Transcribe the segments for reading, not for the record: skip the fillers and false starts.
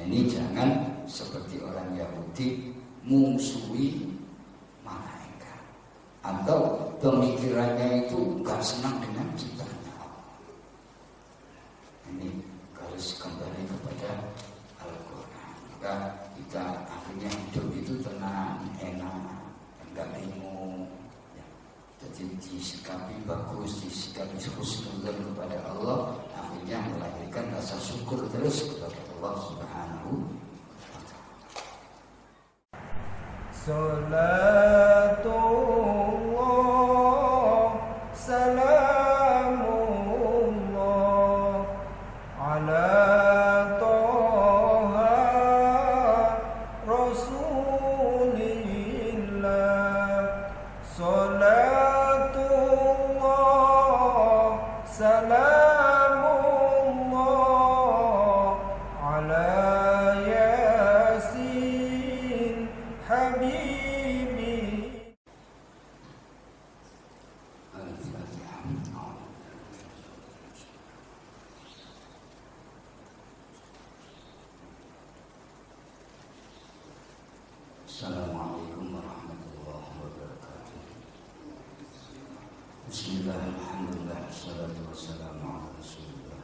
ini jangan seperti orang Yahudi mungsuhi malaikat, atau pemikirannya itu gak senang dengan ciptaannya Allah. Ini harus kembali kepada Al-Quran. Maka kita akhirnya hidup itu tenang, enak, enggak bingung. Jadi disikapi bagus, disikapi husnuzon kepada Allah, akhirnya melahirkan rasa syukur terus kepada Allah Subhanahu wa ta'ala. Salatullah salamullah ala Toha Rasulillah. Salatullah salamullah ala Yasin Habibi. Assalamualaikum warahmatullahi wabarakatuh. Bismillahirrahmanirrahim. Wassalatu wassalamu ala Rasulillah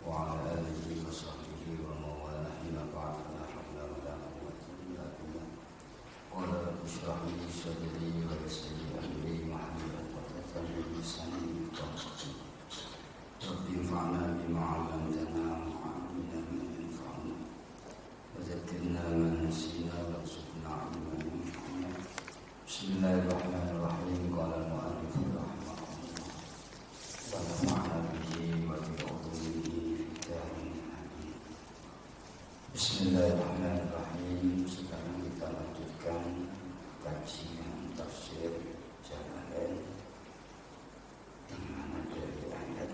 wa ala alihi wa sahbihi wa mawalah. Inna ba'da la hawla wa la quwwata illa billah. Qala rabbi shrah li sadri wa yassir li amri wahlul 'uqdatam min lisani yafqahu qawli. Rabbi anfa'na bima 'allamtana wa 'allimna ma yanfa'una wa zakkirna ma nasina warzuqna 'ilman yanfa'una. Bismillahirrahmanirrahim. Qala al-mu'allif rahimahullah wa nafa'na bihi wa bi 'ulumihi fid darin amin. Bismillahirrahmanirrahim. Sekarang kita lanjutkan kajian tafsir Jalalain yang mana dari ayat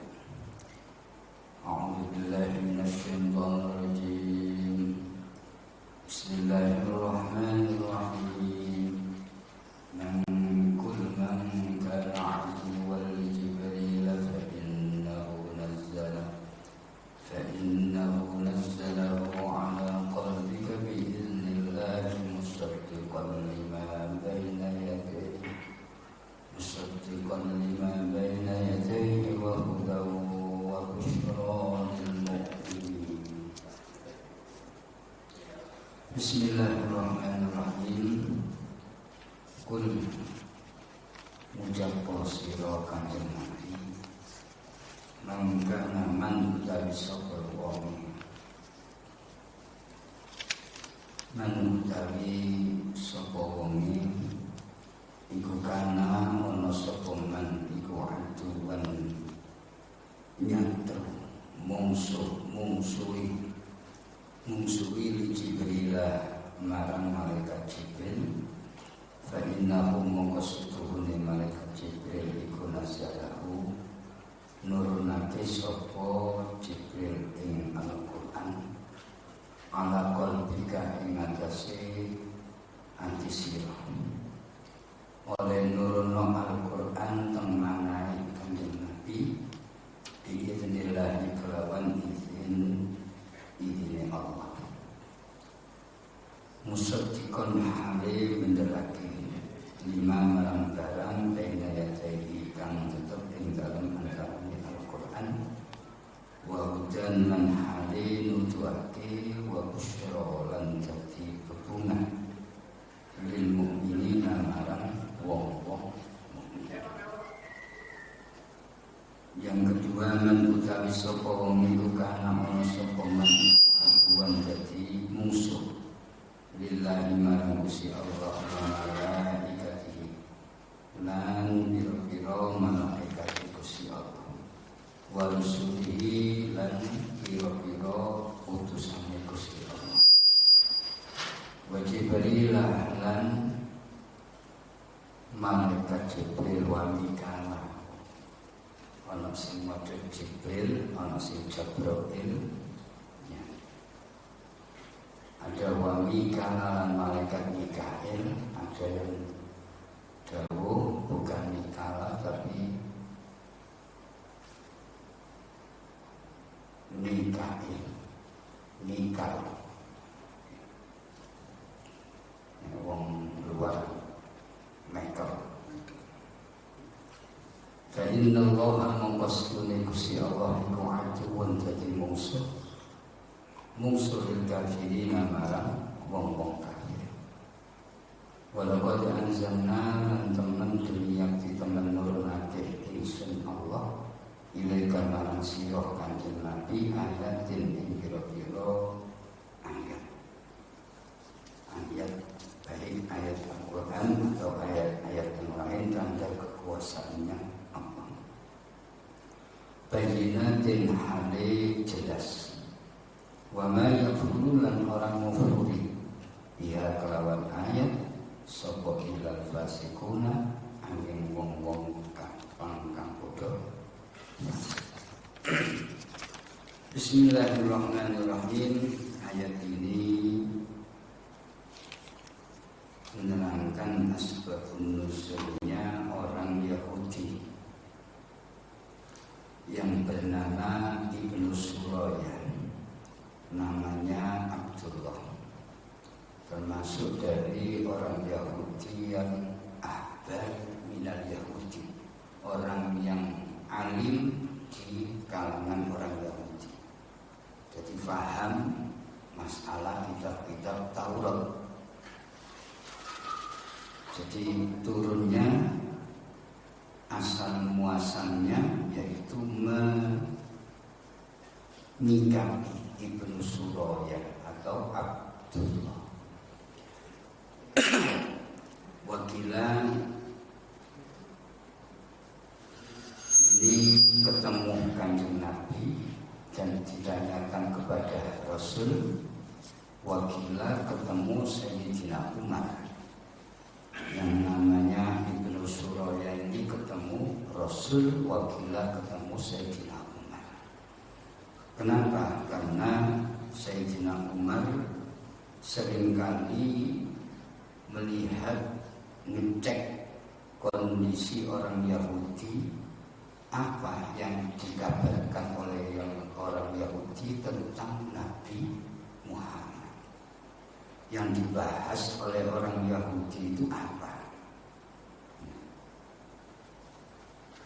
A'udzu billahi minasy syaithanir rajim. Bismillahirrahmanirrahim. Man kul man kana 'aduwwan li Jibril fa innahu nazzalahu 'ala qalbika bi idhnillahi musaddiqan lima bayna yadayhi wa hudan wa bushra lil mu'minin. Bismillahirrahmanirrahim. Kul mujapo sira kanjeng Nabi, mangkana man utawi sapa wong, man utawi sapa wonge iku kana ana sapa man iku aduan nyantru mungsuhi li Jibril marang malaikat Jibril. Fa innahu mongkostuhune malaikat Jibril iku nazalahu nurunake sapa Jibril ing Al-Qur'an ala qalbika ing atase ati sira. Oleh nurunno Al-Qur'an teng manahe kanjeng Nabi biidznillah kelawan izine Allah. Musaddiqan hale menderake lima marang barang baina yadayhi kang tetep ing dalem antarané Al-Qur'an, wa hudan man hale nutuake wa busyra lan dadi bebungah lil mukminina marang wong-wong mukmin. Yang kedua, man utawi sapa wong iku kana ana sapa man iku aduan dadi musuh lillahi marang Gusti Allah wa malaikatihi lan biro-biro malaikat Gusti Allah wa rusulihi lan biro-biro utusane Gusti Allah wa Jibril lan malaikat Jibril wa Mikail. Ana sing maca Jibril, ana sing Jabrail. Ada wa Mikail lan malaikat Mikail, ada yang dawuh bukan Mikail tapi Mikail. innallaha mongkostune Gusti Allah iku aduwun dadi musuh kafirina marang wong-wong kafir. Walaqad anzalna lan temen dunia di temen nurunake ingsun Allah ilaika marang sira kanjeng Nabi ayatin ing pira-pira ayat baik ayat Al-Quran atau ayat-ayat yang lain tanda kekuasaannya Allah. Bayyinatin hale jelas. Wa ma yaqululan orang mufuri biha kelawan ayat sapa ilal fasikuna angin wong-wong kang bodoh. Bismillahirrahmanirrahim. Ayat ini menerangkan asbabun nuzulnya orang Yahudi yang bernama Ibnu Suraya, namanya Abdullah, termasuk dari orang Yahudi yang ahbar minal Yahudi, orang yang alim di kalangan orang Yahudi, jadi faham masalah kitab-kitab Taurat. Jadi turunnya asal muasalnya yaitu menikahi Ibnu Suraya atau Abdullah. Wakilan ini ketemu kanjeng Nabi dan ditanyakan kepada Rasul. Wakilan ketemu Sayyidina Umar. Yang namanya Ibnu Suraya ini ketemu Rasul, wakilah ketemu Sayyidina Umar. Kenapa? Karena Sayyidina Umar seringkali melihat, ngecek kondisi orang Yahudi, apa yang dikabarkan oleh orang Yahudi tentang Nabi Muhammad. Yang dibahas oleh orang Yahudi itu apa?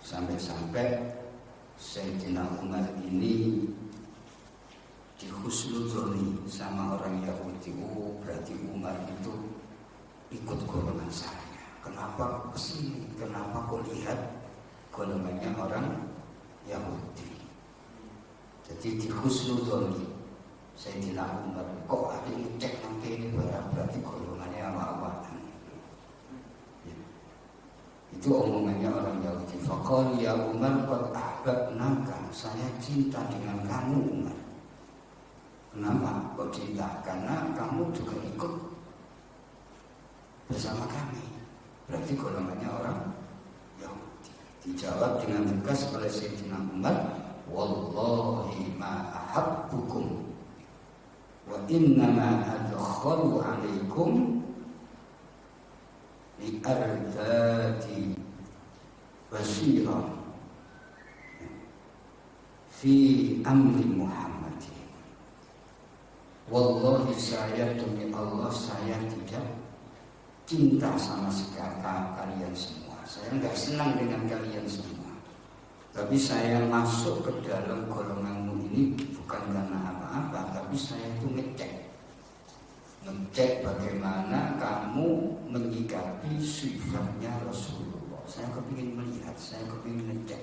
Sampai-sampai Sayyidina Umar ini dihusnuzoni sama orang Yahudi. Oh, berarti Umar itu ikut golongan saya. Kenapa kesini? Kenapa kau lihat golongannya orang Yahudi? Jadi dihusnuzoni Sayyidina Umar, kok ada yang cek nanti ini berarti golongannya apa-apa. Itu omongannya orang Yahudi. Faqala ya Umar qad ahbabnaka, saya cinta dengan kamu Umar. Kenapa kok cinta? Karena kamu juga ikut bersama kami. Berarti golongannya orang Yahudi. Dijawab dengan tegas oleh Sayyidina Umar, wallahi ma ahabbukum wa innama adkhalu alaikum li ardati basirah fi amri Muhammadin. Wallahi saya demi Allah saya tidak cinta sama sekali kalian semua. Saya enggak senang dengan kalian semua. Tapi saya masuk ke dalam golonganmu ini bukan karena apa-apa, tapi saya itu ngecek bagaimana kamu menyikapi sifatnya Rasulullah. Saya kepingin melihat, saya kepingin ngecek.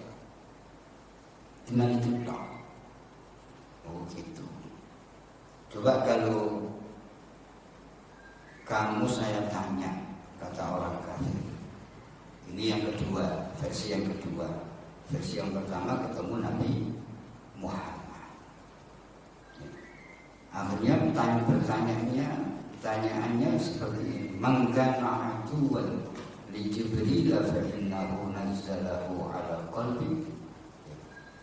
Dengan itu tak. Oh gitu. Coba kalau kamu saya tanya, kata orang kafir. Ini yang kedua, versi yang kedua. Versi yang pertama ketemu Nabi Muhammad. Akhirnya pertanyaannya seperti ini. Man kana aduwan li Jibril fa innahu nazzalahu ala qalbi.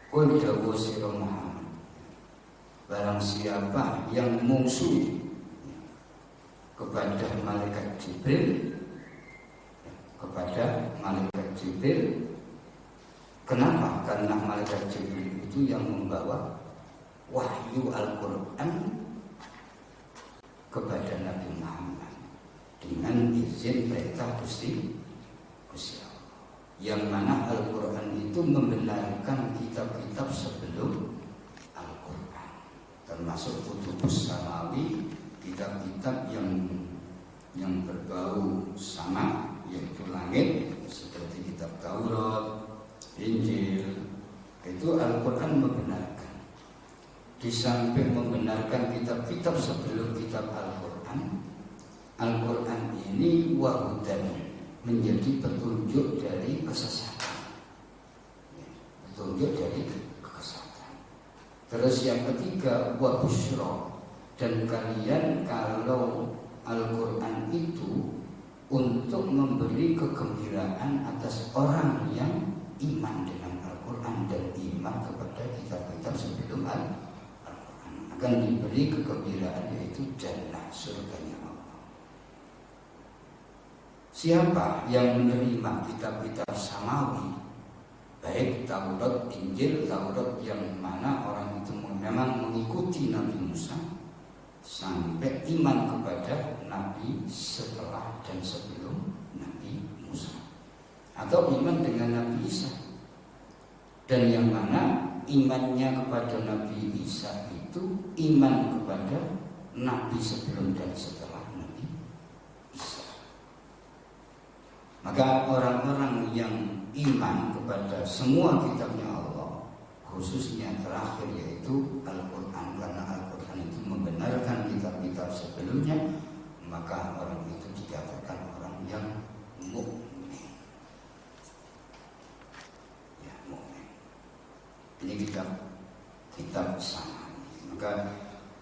Qul dawu sira Muhammad. Barang siapa yang musuh kepada malaikat Jibril, kenapa? Karena malaikat Jibril itu yang membawa wahyu Al-Quran kepada Nabi Muhammad dengan izin perintah Gusti Allah. yang mana Al-Quran itu membenarkan kitab-kitab sebelum Al-Quran, termasuk kutubus samawi, kitab-kitab yang berbau sama, yaitu langit, seperti kitab Taurat, Injil. Itu Al-Quran membenarkan. Di samping membenarkan kitab-kitab sebelum kitab Al-Quran, Al-Quran ini wahudan, menjadi petunjuk dari kesesatan, petunjuk dari kesesatan. Terus yang ketiga, wa busyra, dan kalian kalau Al-Quran itu untuk memberi kegembiraan atas orang yang iman dengan Al-Quran dan iman kepada kitab-kitab sebelum Al-Quran, akan diberi kegembiraan, yaitu jannah, surganya Allah. Siapa yang menerima kitab-kitab samawi, baik Taurat, Injil, Taurat yang mana orang itu memang mengikuti Nabi Musa sampai iman kepada Nabi setelah dan sebelum Nabi Musa, atau iman dengan Nabi Isa, dan yang mana imannya kepada Nabi Isa itu iman kepada Nabi sebelum dan setelah Nabi Isa. Maka orang-orang yang iman kepada semua kitabnya Allah, khususnya terakhir yaitu Al-Quran, karena Al-Quran itu membenarkan kitab-kitab sebelumnya, maka orang itu dikatakan orang yang mukmin. Ya, mukmin. Ini kitab sama. Maka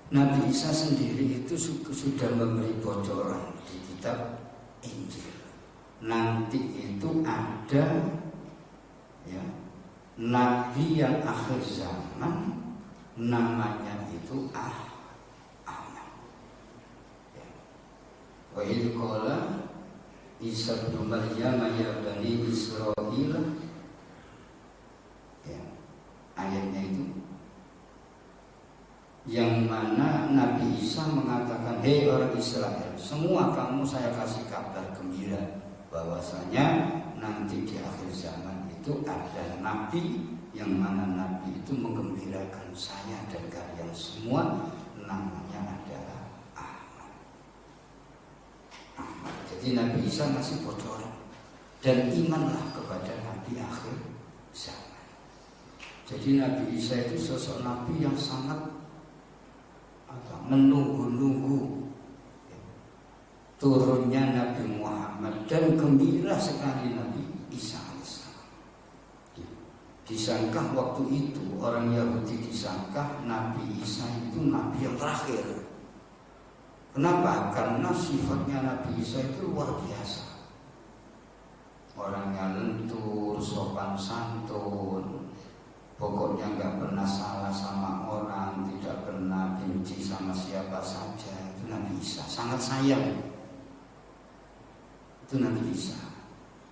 Nabi Isa sendiri itu sudah memberi bocoran di kitab Injil. Nanti itu ada ya, nabi yang akhir zaman, namanya itu Ahmad. Wa idh qala Isa bin Maryam ya bani Israil, ya, ayatnya itu yang mana Nabi Isa mengatakan, hei orang Israel, semua kamu saya kasih kabar gembira bahwasanya nanti di akhir zaman itu ada nabi yang mana nabi itu menggembirakan saya dan kalian semua, namanya adalah Ahmad. Jadi Nabi Isa ngasih bocoran, dan imanlah kepada nabi akhir zaman. Jadi Nabi Isa itu sosok nabi yang sangat menunggu-nunggu turunnya Nabi Muhammad, dan gembira sekali Nabi Isa alaihissalam. Disangka waktu itu orang Yahudi disangka Nabi Isa itu nabi yang terakhir. Kenapa? Karena sifatnya Nabi Isa itu luar biasa. Orangnya lentur, sopan santun, pokoknya nggak pernah salah sama orang, tidak pernah benci sama siapa saja. Itu Nabi Isa, sangat sayang. Itu Nabi Isa.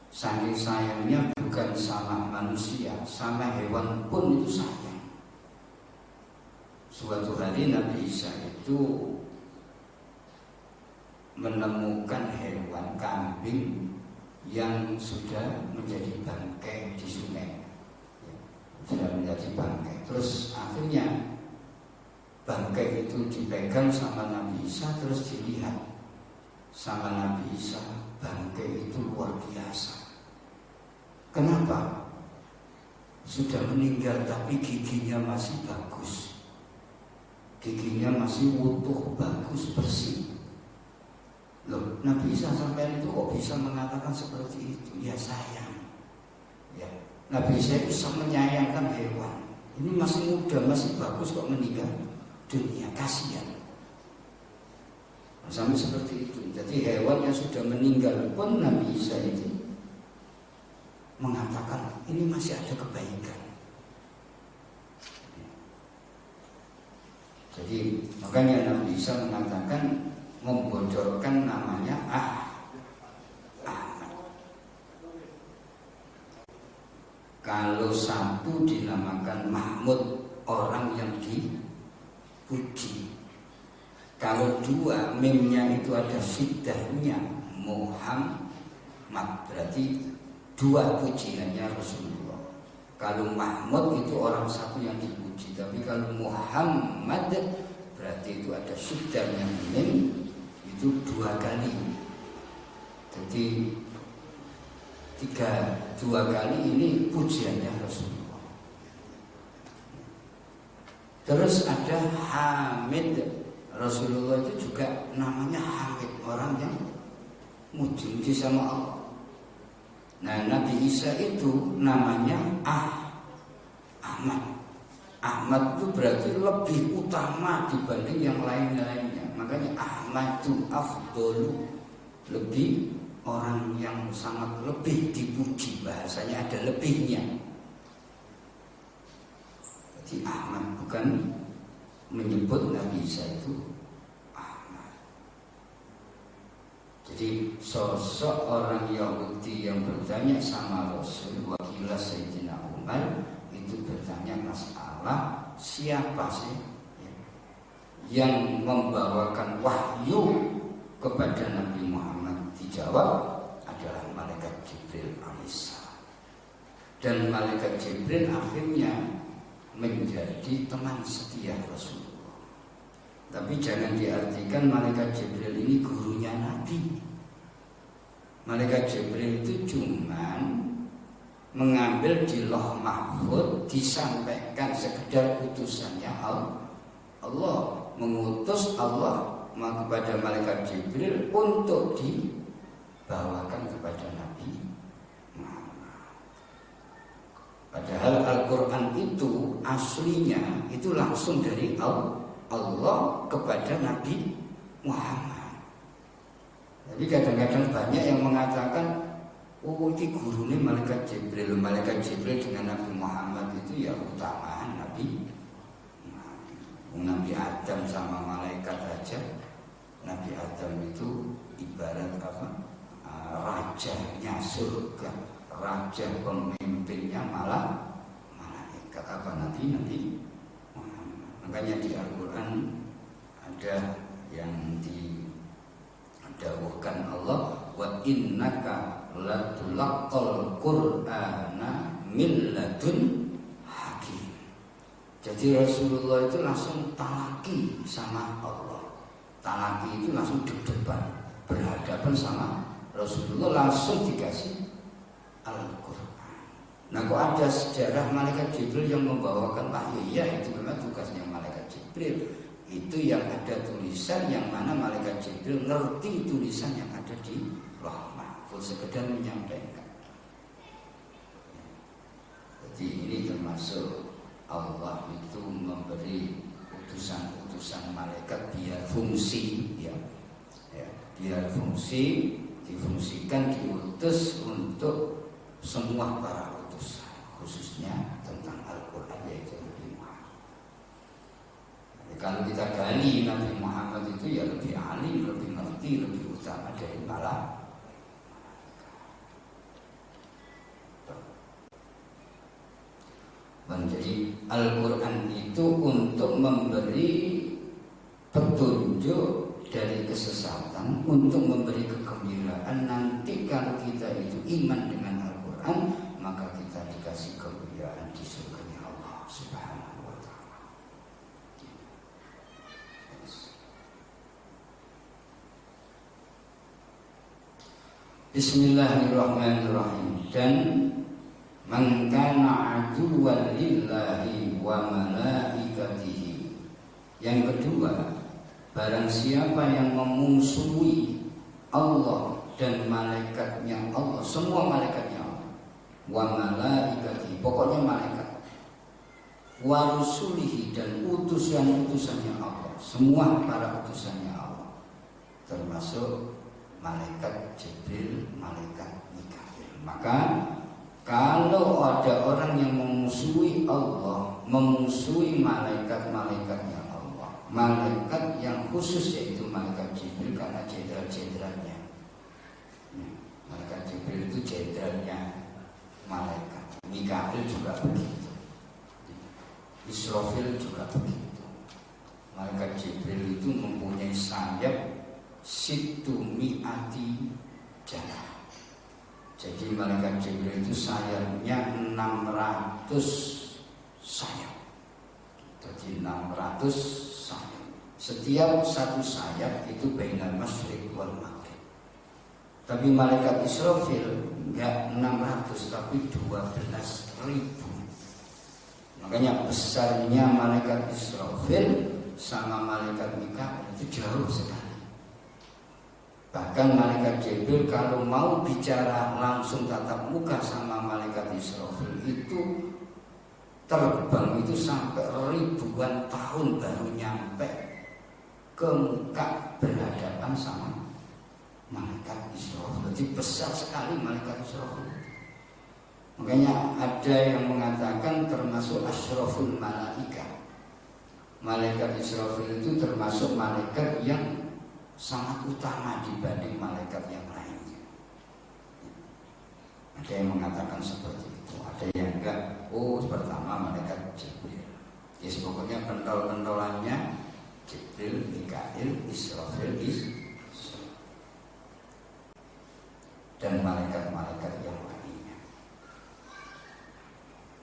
Saking sayangnya bukan sama manusia, sama hewan pun itu sayang. Suatu hari Nabi Isa itu menemukan hewan kambing yang sudah menjadi bangkai di sungai, sudah menjadi bangkai. Terus akhirnya bangkai itu dipegang sama Nabi Isa, terus dilihat sama Nabi Isa, bangkai itu luar biasa. Kenapa? Sudah meninggal tapi giginya masih bagus, giginya masih utuh, bagus, bersih. Loh, Nabi Isa sampai itu kok bisa mengatakan seperti itu? Ya sayang. Ya, Nabi Isa itu sangat menyayangkan hewan. Ini masih muda, masih bagus kok meninggal dunia, kasihan. Sampai seperti itu. Jadi hewan yang sudah meninggal pun Nabi Isa itu mengatakan ini masih ada kebaikan. Jadi makanya Nabi Isa mengatakan, membocorkan namanya Ahmad. Kalau satu dinamakan Mahmud, orang yang dipuji. Kalau dua, mimnya itu ada siddahnya Muhammad, berarti dua pujiannya Rasulullah. Kalau Mahmud itu orang satu yang dipuji, tapi kalau Muhammad berarti itu ada syuddahnya mim, itu dua kali. Jadi dua kali ini pujiannya Rasulullah. Terus ada Hamid. Rasulullah itu juga namanya Hamid, orang yang muji sama Allah. Nah, Nabi Isa itu namanya Ahmad. Ahmad itu berarti lebih utama dibanding yang lain-lainnya. Makanya Ahmad itu afdolu, lebih orang yang sangat lebih dipuji, bahasanya ada lebihnya. Jadi Ahmad bukan menyebut Nabi Isa itu Ahmad. Jadi sosok orang Yahudi yang bertanya sama Rasul, wakilah Sayyidina Umar, itu bertanya masalah siapa sih yang membawakan wahyu kepada Nabi Muhammad. Dijawab adalah malaikat Jibril alaihissalam. Dan malaikat Jibril akhirnya menjadi teman setia Rasulullah. Tapi jangan diartikan malaikat Jibril ini gurunya Nabi. Malaikat Jibril itu cuman mengambil di Lauh Mahfuz, disampaikan sekedar utusannya Allah, mengutus Allah kepada malaikat Jibril untuk dibawakan kepada Nabi Muhammad. Padahal Al-Quran itu aslinya itu langsung dari Allah kepada Nabi Muhammad. Tapi kadang-kadang banyak yang mengatakan, oh ini gurunya malaikat Jibril. Malaikat Jibril dengan Nabi Muhammad itu ya utamaan Nabi Adam sama malaikat aja. Nabi Adam itu ibarat apa? Rajanya surga, raja pemimpinnya malah malaikat apa Nabi Muhammad. Makanya di Al-Quran ada yang didawuhkan Allah, wa innaka latulaqqal Qur'ana min ladun hakim. Jadi Rasulullah itu langsung talaki sama Allah. Talaki itu langsung deg-degan berhadapan sama Rasulullah, langsung dikasih Al-Quran. Nah, kok ada sejarah malaikat Jibril yang membawakan wahyu? Ya, itu memang tugasnya malaikat Jibril. Itu yang ada tulisan yang mana malaikat Jibril ngerti tulisan yang ada di Lauh Mahfuz, sekedar menyampaikan. Jadi ini termasuk Allah itu memberi utusan-utusan malaikat biar fungsi, biar fungsi, difungsikan, diutus untuk semua para utusan, khususnya tentang Al-Quran, yaitu Nabi Muhammad. Kalau kita gali Nabi Muhammad itu ya lebih alim, lebih ngerti, lebih utama dari malaikat. Jadi Al-Quran itu untuk memberi petunjuk dari kesesatan, untuk memberi kegembiraan. Nanti kalau kita itu iman dengan Al-Quran, maka kita dikasih kegembiraan di surganya Allah Subhanahu wa ta'ala. Bismillahirrahmanirrahim. Dan man kana aduwwan lillahi wa malaikatihi. Yang kedua, barang siapa yang memusuhi Allah dan malaikatnya Allah, semua malaikatnya Allah, wa malaikatihi, pokoknya malaikat, wa rusulihi, dan utusan-utusannya Allah, semua para utusannya Allah, termasuk malaikat Jibril, malaikat Mikail. Maka kalau ada orang yang memusuhi Allah, memusuhi malaikat-malaikatnya Allah, malaikat yang khusus yaitu malaikat Jibril karena jenderal-jenderalnya. Malaikat Jibril itu jenderalnya malaikat. Mikail juga begitu. Israfil juga begitu. Malaikat Jibril itu mempunyai sayap 600 janah. Jadi malaikat Jibril itu sayapnya 600 sayap. Jadi 600 sayap. Setiap satu sayap itu bainal masyriq wal maghrib. Tapi malaikat Israfil enggak 600 tapi 12.000. Makanya besarnya malaikat Israfil sama malaikat Mikail itu jauh sekali. Bahkan malaikat Jibril kalau mau bicara langsung tatap muka sama malaikat Israfil itu terbang itu sampai ribuan tahun baru nyampe ke muka berhadapan sama malaikat Israfil. Jadi besar sekali malaikat Israfil. Makanya ada yang mengatakan termasuk asyraful malaika. Malaikat Israfil itu termasuk malaikat yang sangat utama dibanding malaikat yang lainnya. Ada yang mengatakan seperti itu, ada yang enggak. Oh, pertama malaikat Jibril. Ya, pokoknya pentol-pentolannya Jibril, Mikail, Israfil, dan malaikat-malaikat yang lainnya.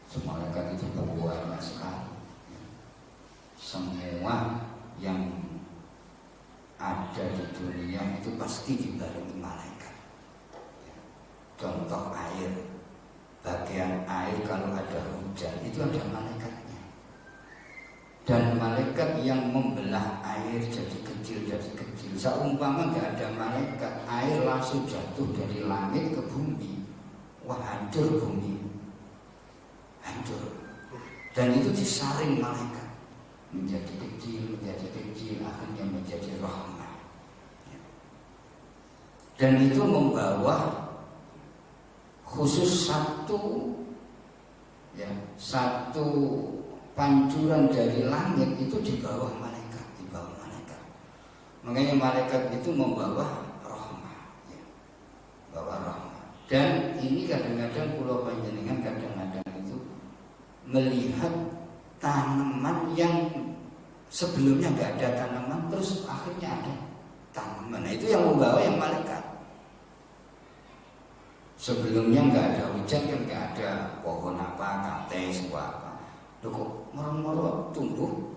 Semua malaikat itu banyak sekali. Semua yang ada di dunia itu pasti dibarengi malaikat. Contoh air, bagian air kalau ada hujan itu ada malaikatnya. Dan malaikat yang membelah air jadi kecil. Seumpama nggak ada malaikat, air langsung jatuh dari langit ke bumi. Wah, hancur bumi, hancur. Dan itu disaring malaikat menjadi kecil, akhirnya menjadi rahmat. Dan itu membawa khusus satu pancuran dari langit itu di bawah malaikat. Makanya malaikat itu membawa rahmat, bawa rahmat. Dan ini kadang-kadang pulau panjenengan kadang-kadang itu melihat tanaman yang sebelumnya nggak ada tanaman, terus akhirnya ada tanaman. Nah, itu yang membawa yang malaikat. Sebelumnya nggak ada hujan, kan nggak ada pohon apa, kates, apa. Kok moro-moro tumbuh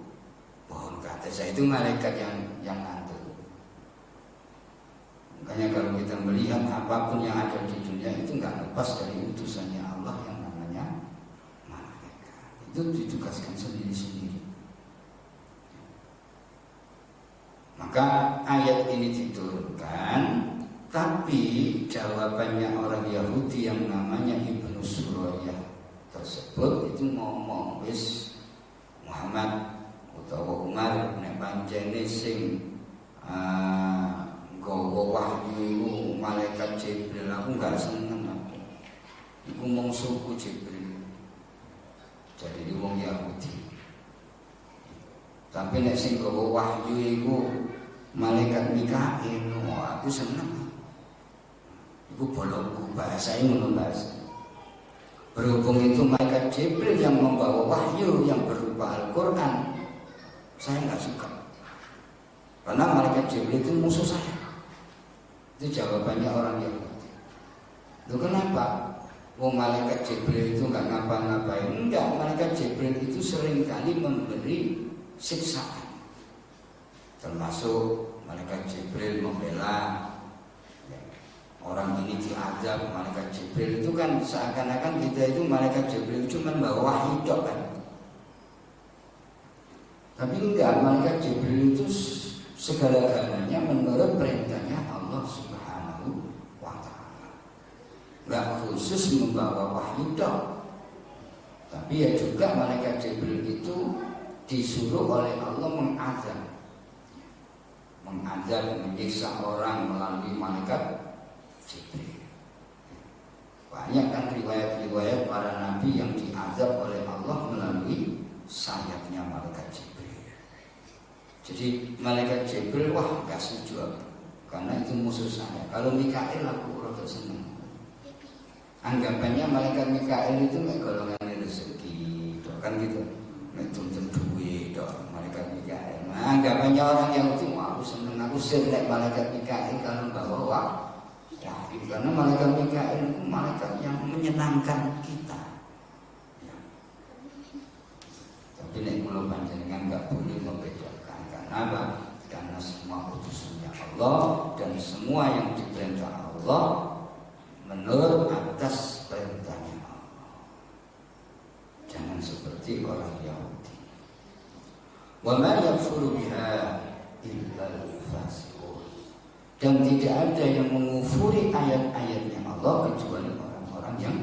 pohon kates. Itu malaikat yang ngatur. Makanya kalau kita melihat apapun yang ada di dunia itu nggak lepas dari utusannya Allah yang namanya malaikat. Itu ditugaskan sendiri-sendiri. Maka ayat ini diturunkan, tapi jawabannya orang Yahudi yang namanya Ibnu Surayah tersebut itu ngomong, wis Muhammad utawa Umar nek pancene sing nggawa wahyu iku malaikat Jibril, aku enggak seneng aku. Iku mung suku Jibril. Jadi wong Yahudi. Tapi nek sing nggawa wahyu iku malaikat Mikail, aku seneng. Iku bolongku, bahasanya ngono bahasa. Berhubung itu malaikat Jibril yang membawa wahyu yang berupa Al-Quran, saya nggak suka. Karena malaikat Jibril itu musuh saya. Itu jawabannya orang Yahudi. Itu kenapa? Malaikat Jibril itu nggak ngapa-ngapain. Enggak, malaikat Jibril itu seringkali memberi siksaan. Termasuk malaikat Jibril membela orang ini diazab. Malaikat Jibril itu kan seakan-akan kita itu malaikat Jibril cuma bawa wahyu kan. Tapi enggak, malaikat Jibril itu segala-galanya menurut perintahnya Allah Subhanahu wa ta'ala. Enggak khusus membawa wahyu dong. Tapi ya juga malaikat Jibril itu disuruh oleh Allah mengazab, menyiksa orang melalui malaikat Jibril. Banyak kan riwayat-riwayat para nabi yang diazab oleh Allah melalui sayapnya malaikat Jibril. Jadi malaikat Jibril wah gak setuju aku, karena itu musuh saya. Kalau Mikail aku rada seneng. Anggapannya malaikat Mikail itu golongan rezeki, kan gitu. Nek tuntun duit dok malaikat Mikail. Anggapannya orang yang itu aku seneng, aku seneng malaikat Mikail kalau bawa Rahim. Karena malaikat Mikail itu malaikat yang menyenangkan kita. Ya. Tapi nek kula panjenengan enggak boleh membedakan. Karena apa? Karena semua utusannya Allah dan semua yang diperintah Allah menurut atas perintahnya Allah. Jangan seperti orang Yahudi. Wa ma yakfuru biha illa al-fasiqun. Dan tidak ada yang mengufuri ayat-ayatnya Allah kecuali orang-orang yang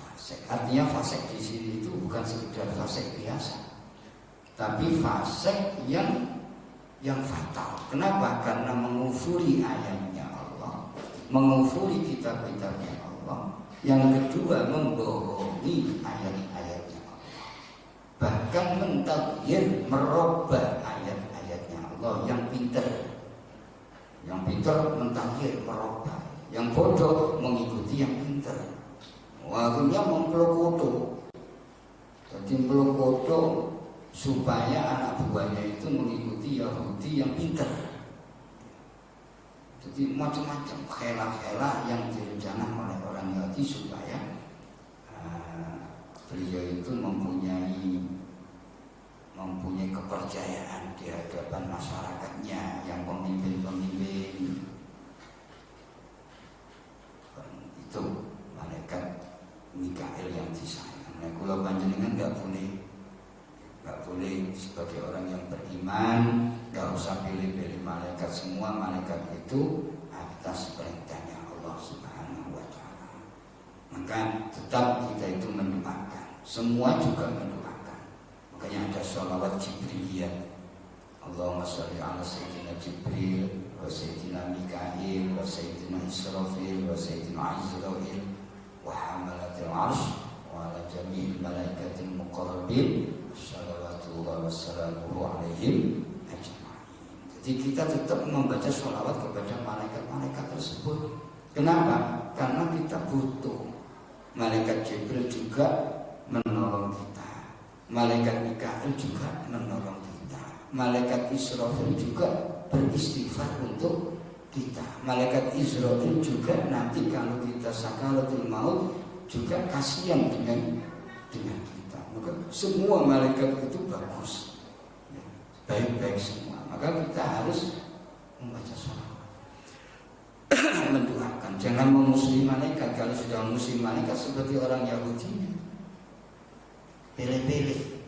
fasik. Artinya fasik di sini itu bukan sekedar fasik biasa, tapi fasik yang fatal. Kenapa? Karena mengufuri ayatnya Allah, mengufuri kitab-kitabnya Allah. Yang kedua, membohongi ayat-ayatnya Allah, bahkan mentaghyir, merubah ayat-ayatnya Allah. Yang pintar mentaghyir, merubah. Yang bodoh mengikuti yang pintar. Akhirnya mempeluk. Jadi peluk supaya anak buahnya itu mengikuti Yahudi yang pintar. Jadi macam-macam khela-khela yang direncanakan oleh orang Yahudi supaya beliau itu mempunyai kepercayaan di hadapan masyarakatnya, yang pemimpin-pemimpin. Itu malaikat Mikail yang disayang. Nah, kula panjenengan enggak boleh sebagai orang yang beriman, enggak usah pilih-pilih malaikat. Semua malaikat itu atas perintahnya Allah Subhanahu wa taala. Maka tetap kita itu mendoakan. Semua juga mendoakan. Makanya ada sholawat Jibriyah. Allahumma sholli ala sayyidina Jibril wa sayyidina Mikail wa sayyidina Israfil wa sayyidina Azrail wa hamalatil arsh wa ala jami'il malaikatil muqarrabin salawatullah wassalamuhu alaihim ajma'in. Jadi kita tetap membaca sholawat kepada malaikat-malaikat tersebut. Kenapa? Karena kita butuh. Malaikat Jibril juga menolong kita, malaikat Mikail juga menolong kita, malaikat Israfil juga beristighfar untuk kita, malaikat Israfil juga nanti kalau kita sakaratul maut juga kasihan dengan kita. Maka semua malaikat itu bagus, baik-baik semua. Maka kita harus membaca sholawat, mendoakan. Jangan memusuhi malaikat. Kalau sudah memusuhi malaikat seperti orang Yahudi, pilih-pilih.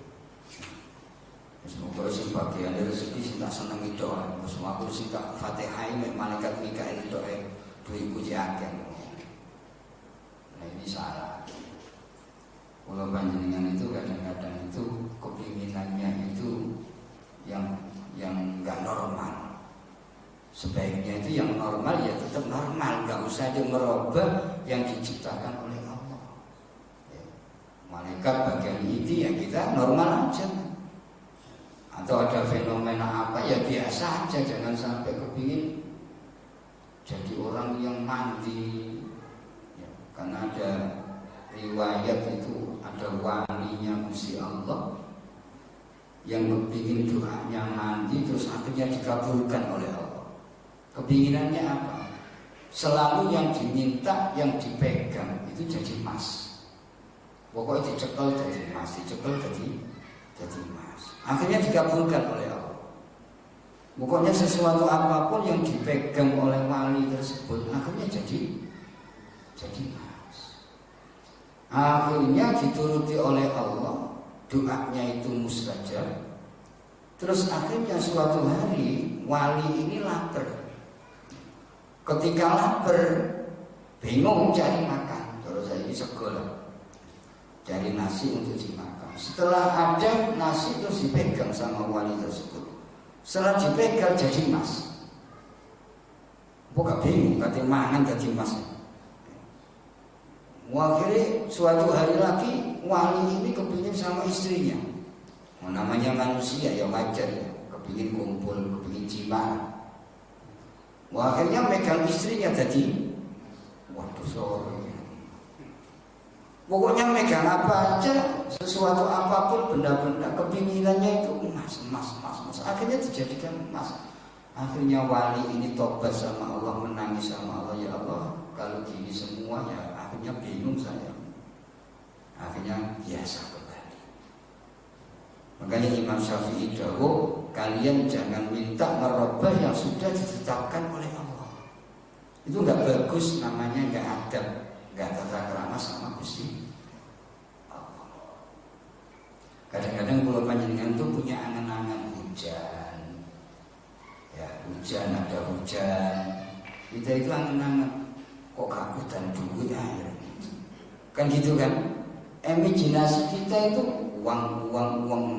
Semoga sing bagian rezeki sing tak seneng itu. Semua aku sing tak Fatihah mek malaikat Mikail itu duitku akeh. Nah ini salah. Kalau panjenengan itu kadang-kadang itu kepinginannya itu yang enggak normal. Sebaiknya itu yang normal ya tetap normal, enggak usah dia merubah yang diciptakan oleh Allah. Ya. Malaikat bagian itu ya kita normal aja. Atau ada fenomena apa ya biasa aja, jangan sampai kepingin jadi orang yang mandi. Ya, karena ada riwayat itu ada walinya Gusti Allah yang kepingin doanya mandi terus akhirnya dikabulkan oleh Allah. Kepinginannya apa? Selalu yang diminta, yang dipegang itu jadi emas. Pokoknya dicekel jadi emas, dicekel jadi emas. Akhirnya dikabulkan oleh Allah. Pokoknya sesuatu apapun yang dipegang oleh wali tersebut akhirnya jadi emas. Akhirnya dituruti oleh Allah, doanya itu mustajab. Terus akhirnya suatu hari wali ini lapar. Ketika lapar, bingung cari makan. Terus saya ini sekolah, cari nasi untuk dimakan. Setelah ada nasi terus dipegang sama wali tersebut. Setelah dipegang jadi emas. Bukan bingung, katanya mangan jadi emas. Akhirnya suatu hari lagi wali ini kepingin sama istrinya. Namanya manusia ya wajar ya, kepingin kumpul, kepingin ciuman. Akhirnya megang istrinya jadi, waduh sorry. Pokoknya megang apa aja, sesuatu apapun, benda-benda kepinginannya itu emas. Akhirnya dijadikan emas. Akhirnya wali ini tobat sama Allah, menangis sama Allah, ya Allah, kalau gini semua ya akhirnya bingung saya. Akhirnya biasa kembali. Makanya Imam Syafi'i dawuh, kalian jangan minta merubah yang sudah ditetapkan oleh Allah. Itu nggak bagus, namanya nggak adab, nggak tata krama sama Gusti Allah. Kadang-kadang kalau panjenengan tuh punya angan-angan hujan, ya hujan ada hujan, kita itu angan-angan kok kakutan dulu ya, kan gitu kan? Imajinasi kita itu uang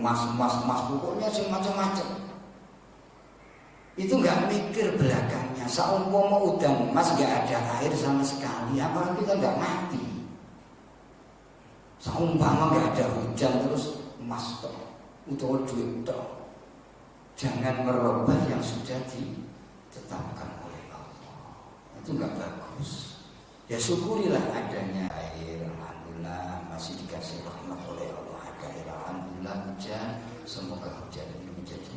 emas, pokoknya semacam-macam. Itu nggak mikir belakangnya. Saumpama udan emas nggak ada air sama sekali, apalagi kita nggak mati. Saumpama nggak ada hujan terus emas toh, utawa duit toh. Jangan merubah yang sudah ditetapkan oleh Allah. Itu nggak bagus. Ya syukurilah adanya air. Alhamdulillah masih dikasih rahmat oleh Allah, ada air. Alhamdulillah hujan, semoga hujan ini menjadi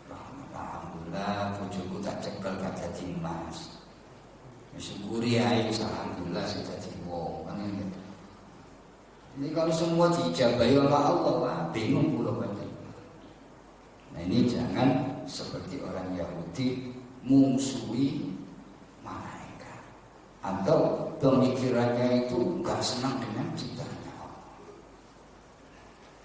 rahmat. Alhamdulillah bojoku tak cekel gak jadi emas. Syukuri air, alhamdulillah sudah jadi wong. Ini kalau semua diijabahi oleh Allah, wah, bingung pula berarti. Nah ini jangan seperti orang Yahudi mungsuhi malaikat, atau pemikirannya itu gak senang dengan ciptaannya Allah.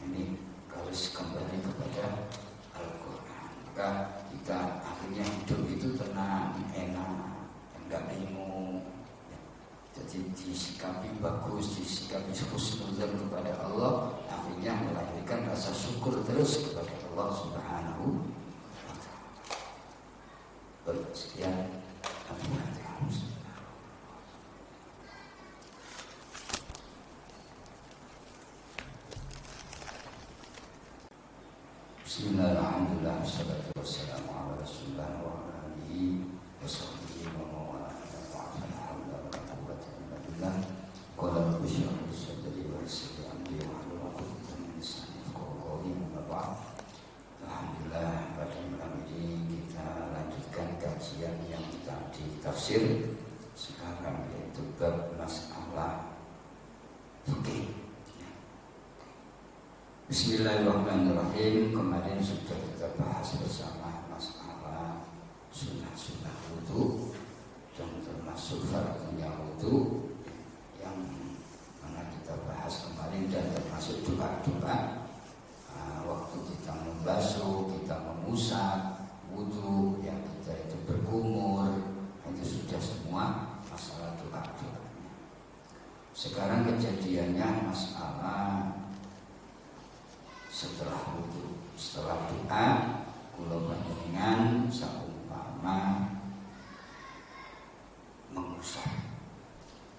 Ini harus kembali kepada Al-Quran. Maka kita akhirnya hidup itu tenang, enak, enggak bingung. Jadi disikapi bagus, disikapi husnuzan kepada Allah, akhirnya melahirkan rasa syukur terus kepada Allah Subhanahu wa ta'ala. Baik, sekian. Bismillahirrahmanirrahim. Wassalatu wassalamu ala Rasulillah wa ala alihi wa sahbihi wa mawala. La hawla wa la quwwata illa billah. Qala rabbi shrah li sadri wa yassir li amri wahlul 'uqdatam min lisani yafqahu qawli. Amma ba'd. Alhamdulillah, pada malam ini kita lanjutkan kajian yang tadi tafsir. Sekarang yaitu bab masalah fikih. Bismillahirrahmanirrahim. Kemarin sudah kita bahas bersama masalah sunnah wudu dan termasuk fardunya wudu yang mana kita bahas kemarin, dan termasuk doa-doa waktu kita membasuh, kita mengusap wudu, yang kita itu berkumur, itu sudah semua masalah doa-doa. Sekarang kejadiannya masalah setelah wudu, setelah doa, kula panjenengan saumpama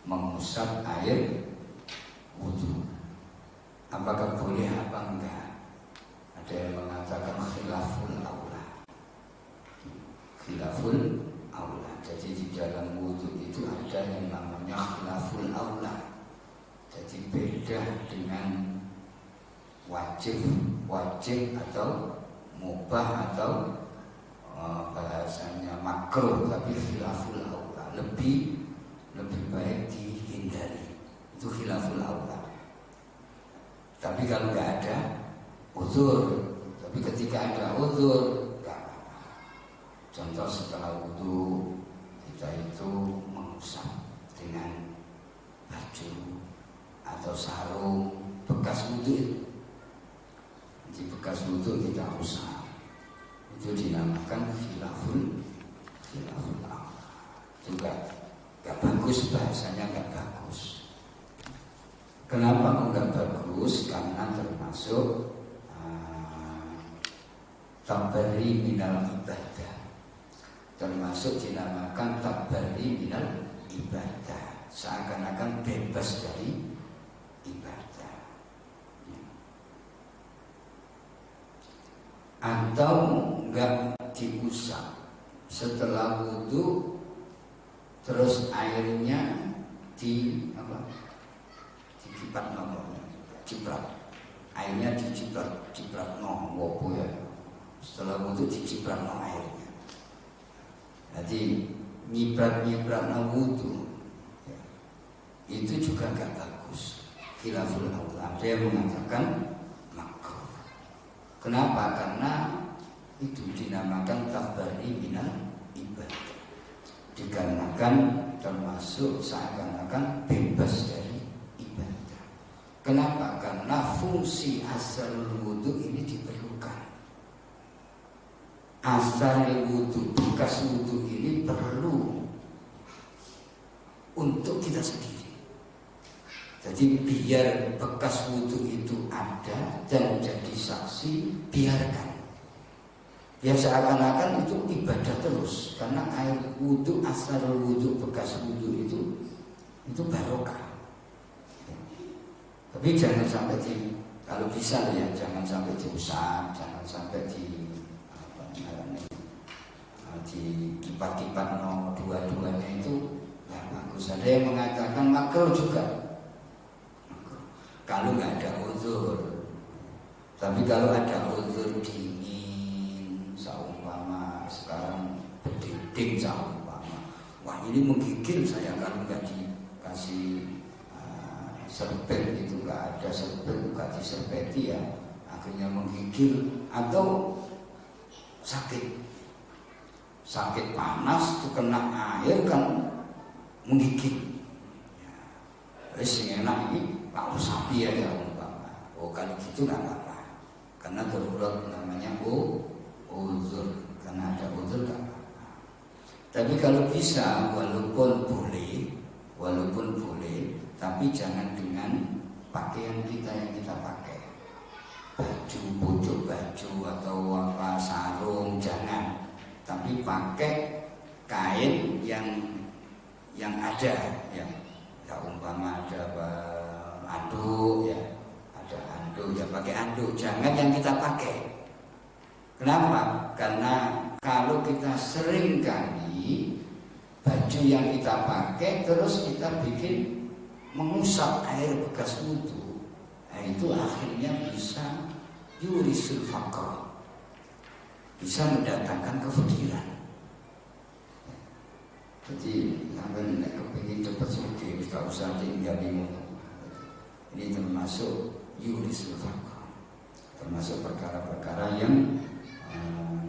mengusap air wudu, apakah boleh apa enggak? Ada yang mengatakan khilaful aula. Jadi di dalam wudu itu ada yang namanya khilaful aula. Jadi beda dengan wajib atau mubah atau bahasanya makruh, tapi khilaful aula, lebih baik dihindari. Itu khilaful aula. Tapi kalau nggak ada uzur, tapi ketika ada uzur nggak apa-apa. Contoh setelah wudu kita itu mengusap dengan baju atau sarung bekas wudu. Di bekas wudu kita usap, itu dinamakan khilaful aula. Itu gak bagus, bahasanya gak bagus. Kenapa gak bagus? Karena termasuk tabari minal ibadah, termasuk dinamakan tabari minal ibadah, seakan-akan bebas dari ibadah. Atau enggak diusap setelah wudu, terus airnya diciprat, airnya diciprat wopo ya. Setelah wudu diciprat airnya. Jadi nyiprat wudu itu juga nggak bagus. Khilaful aula. Ada yang mengatakan makruh. Kenapa? Karena itu dinamakan tabari minal ibadah. Dikarenakan termasuk seakan-akan bebas dari ibadah. Kenapa? Karena fungsi asal wudu ini diperlukan. Asal wudu, bekas wudu ini perlu untuk kita sendiri. Jadi biar bekas wudu itu ada dan jadi saksi, biarkan. Ya seakan-akan itu ibadah terus, karena air wudu, asal wudu, bekas wudu itu barokah. Tapi jangan sampai kalau bisa ya jangan sampai diusap, jangan sampai di kipat-kipat dua-duanya itu ya bagus. Ada yang mengatakan makruh juga kalau nggak ada uzur. Tapi kalau ada uzur dingin, seumpama sekarang berdinding seumpama, wah ini menggigil saya kalau nggak dikasih serbet, itu nggak ada serbet, nggak diserbeti ya, akhirnya menggigil. Atau sakit panas itu kena air kan menggigil. Wes enak ini kalau sapi ya umpama. Oh kalau gitu nggak apa-apa, karena darurat namanya uzur, karena ada uzur nggak apa-apa. Tapi kalau bisa walaupun boleh, tapi jangan dengan pakaian kita yang kita pakai, baju, pojok baju atau apa sarung, jangan. Tapi pakai kain yang ada ya umpama ada anduk ya, ada anduk ya pakai anduk, jangan yang kita pakai. Kenapa? Karena kalau kita sering kali baju yang kita pakai terus kita bikin mengusap air bekas wudu, nah itu akhirnya bisa yurisul faqr, bisa mendatangkan kefakiran. Jadi sampai kepingin cepat suci, tidak usah tinggal bingung. Ini termasuk yurisul faqr, termasuk perkara-perkara yang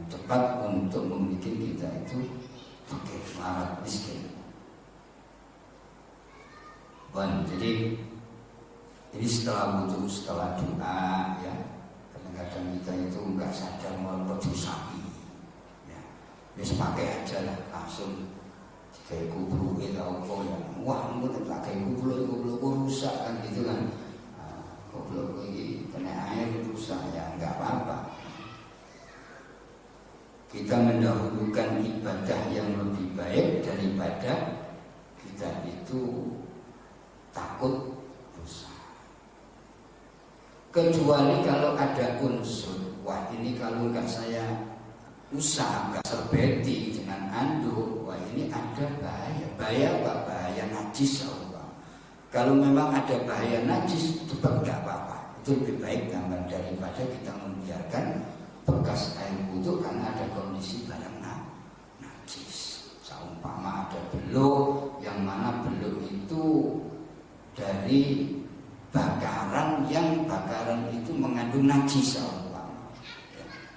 cepat untuk membuat kita itu fakir, melarat, miskin. Jadi ini setelah wudu, setelah doa ya, kadang-kadang kita itu nggak sadar mau baju sapi ya, bisa pakai aja lah langsung kayak kubur itu apa ya, wah mungkin pakai kubur rusak kan gitu kan, kubur ini kena air rusak ya nggak apa-apa. Kita mendahulukan ibadah yang lebih baik daripada kita itu takut dosa. Kecuali kalau ada unsur, wah ini kalau nggak saya usah, nggak serbeti dengan anduk, wah ini ada bahaya apa? Bahaya najis Allah. Kalau memang ada bahaya najis, tetap nggak apa-apa. Itu lebih baik gambar daripada kita membiarkan bekas air wudu karena ada kondisi barang najis. Seumpama ada beluk, yang mana beluk itu dari bakaran yang bakaran itu mengandung najis,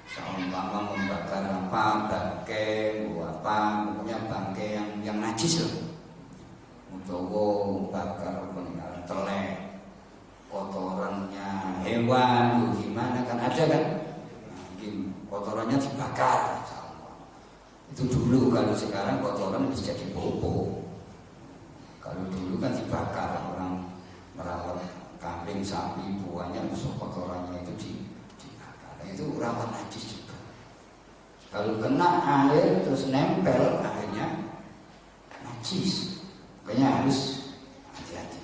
seumpama membakar apa bangkai apa, pokoknya bangkai yang najis loh, untuk bakar peninggalan telek, kotorannya hewan, gimana kan ada kan, kotorannya dibakar. Itu dulu, kalau sekarang kotoran bisa jadi pupuk. Kalau dulu kan dibakar, orang merawat kambing, sapi, buahnya, kotorannya itu dibakar. Itu rawan najis juga. Kalau kena air terus nempel, akhirnya najis. Makanya harus hati-hati.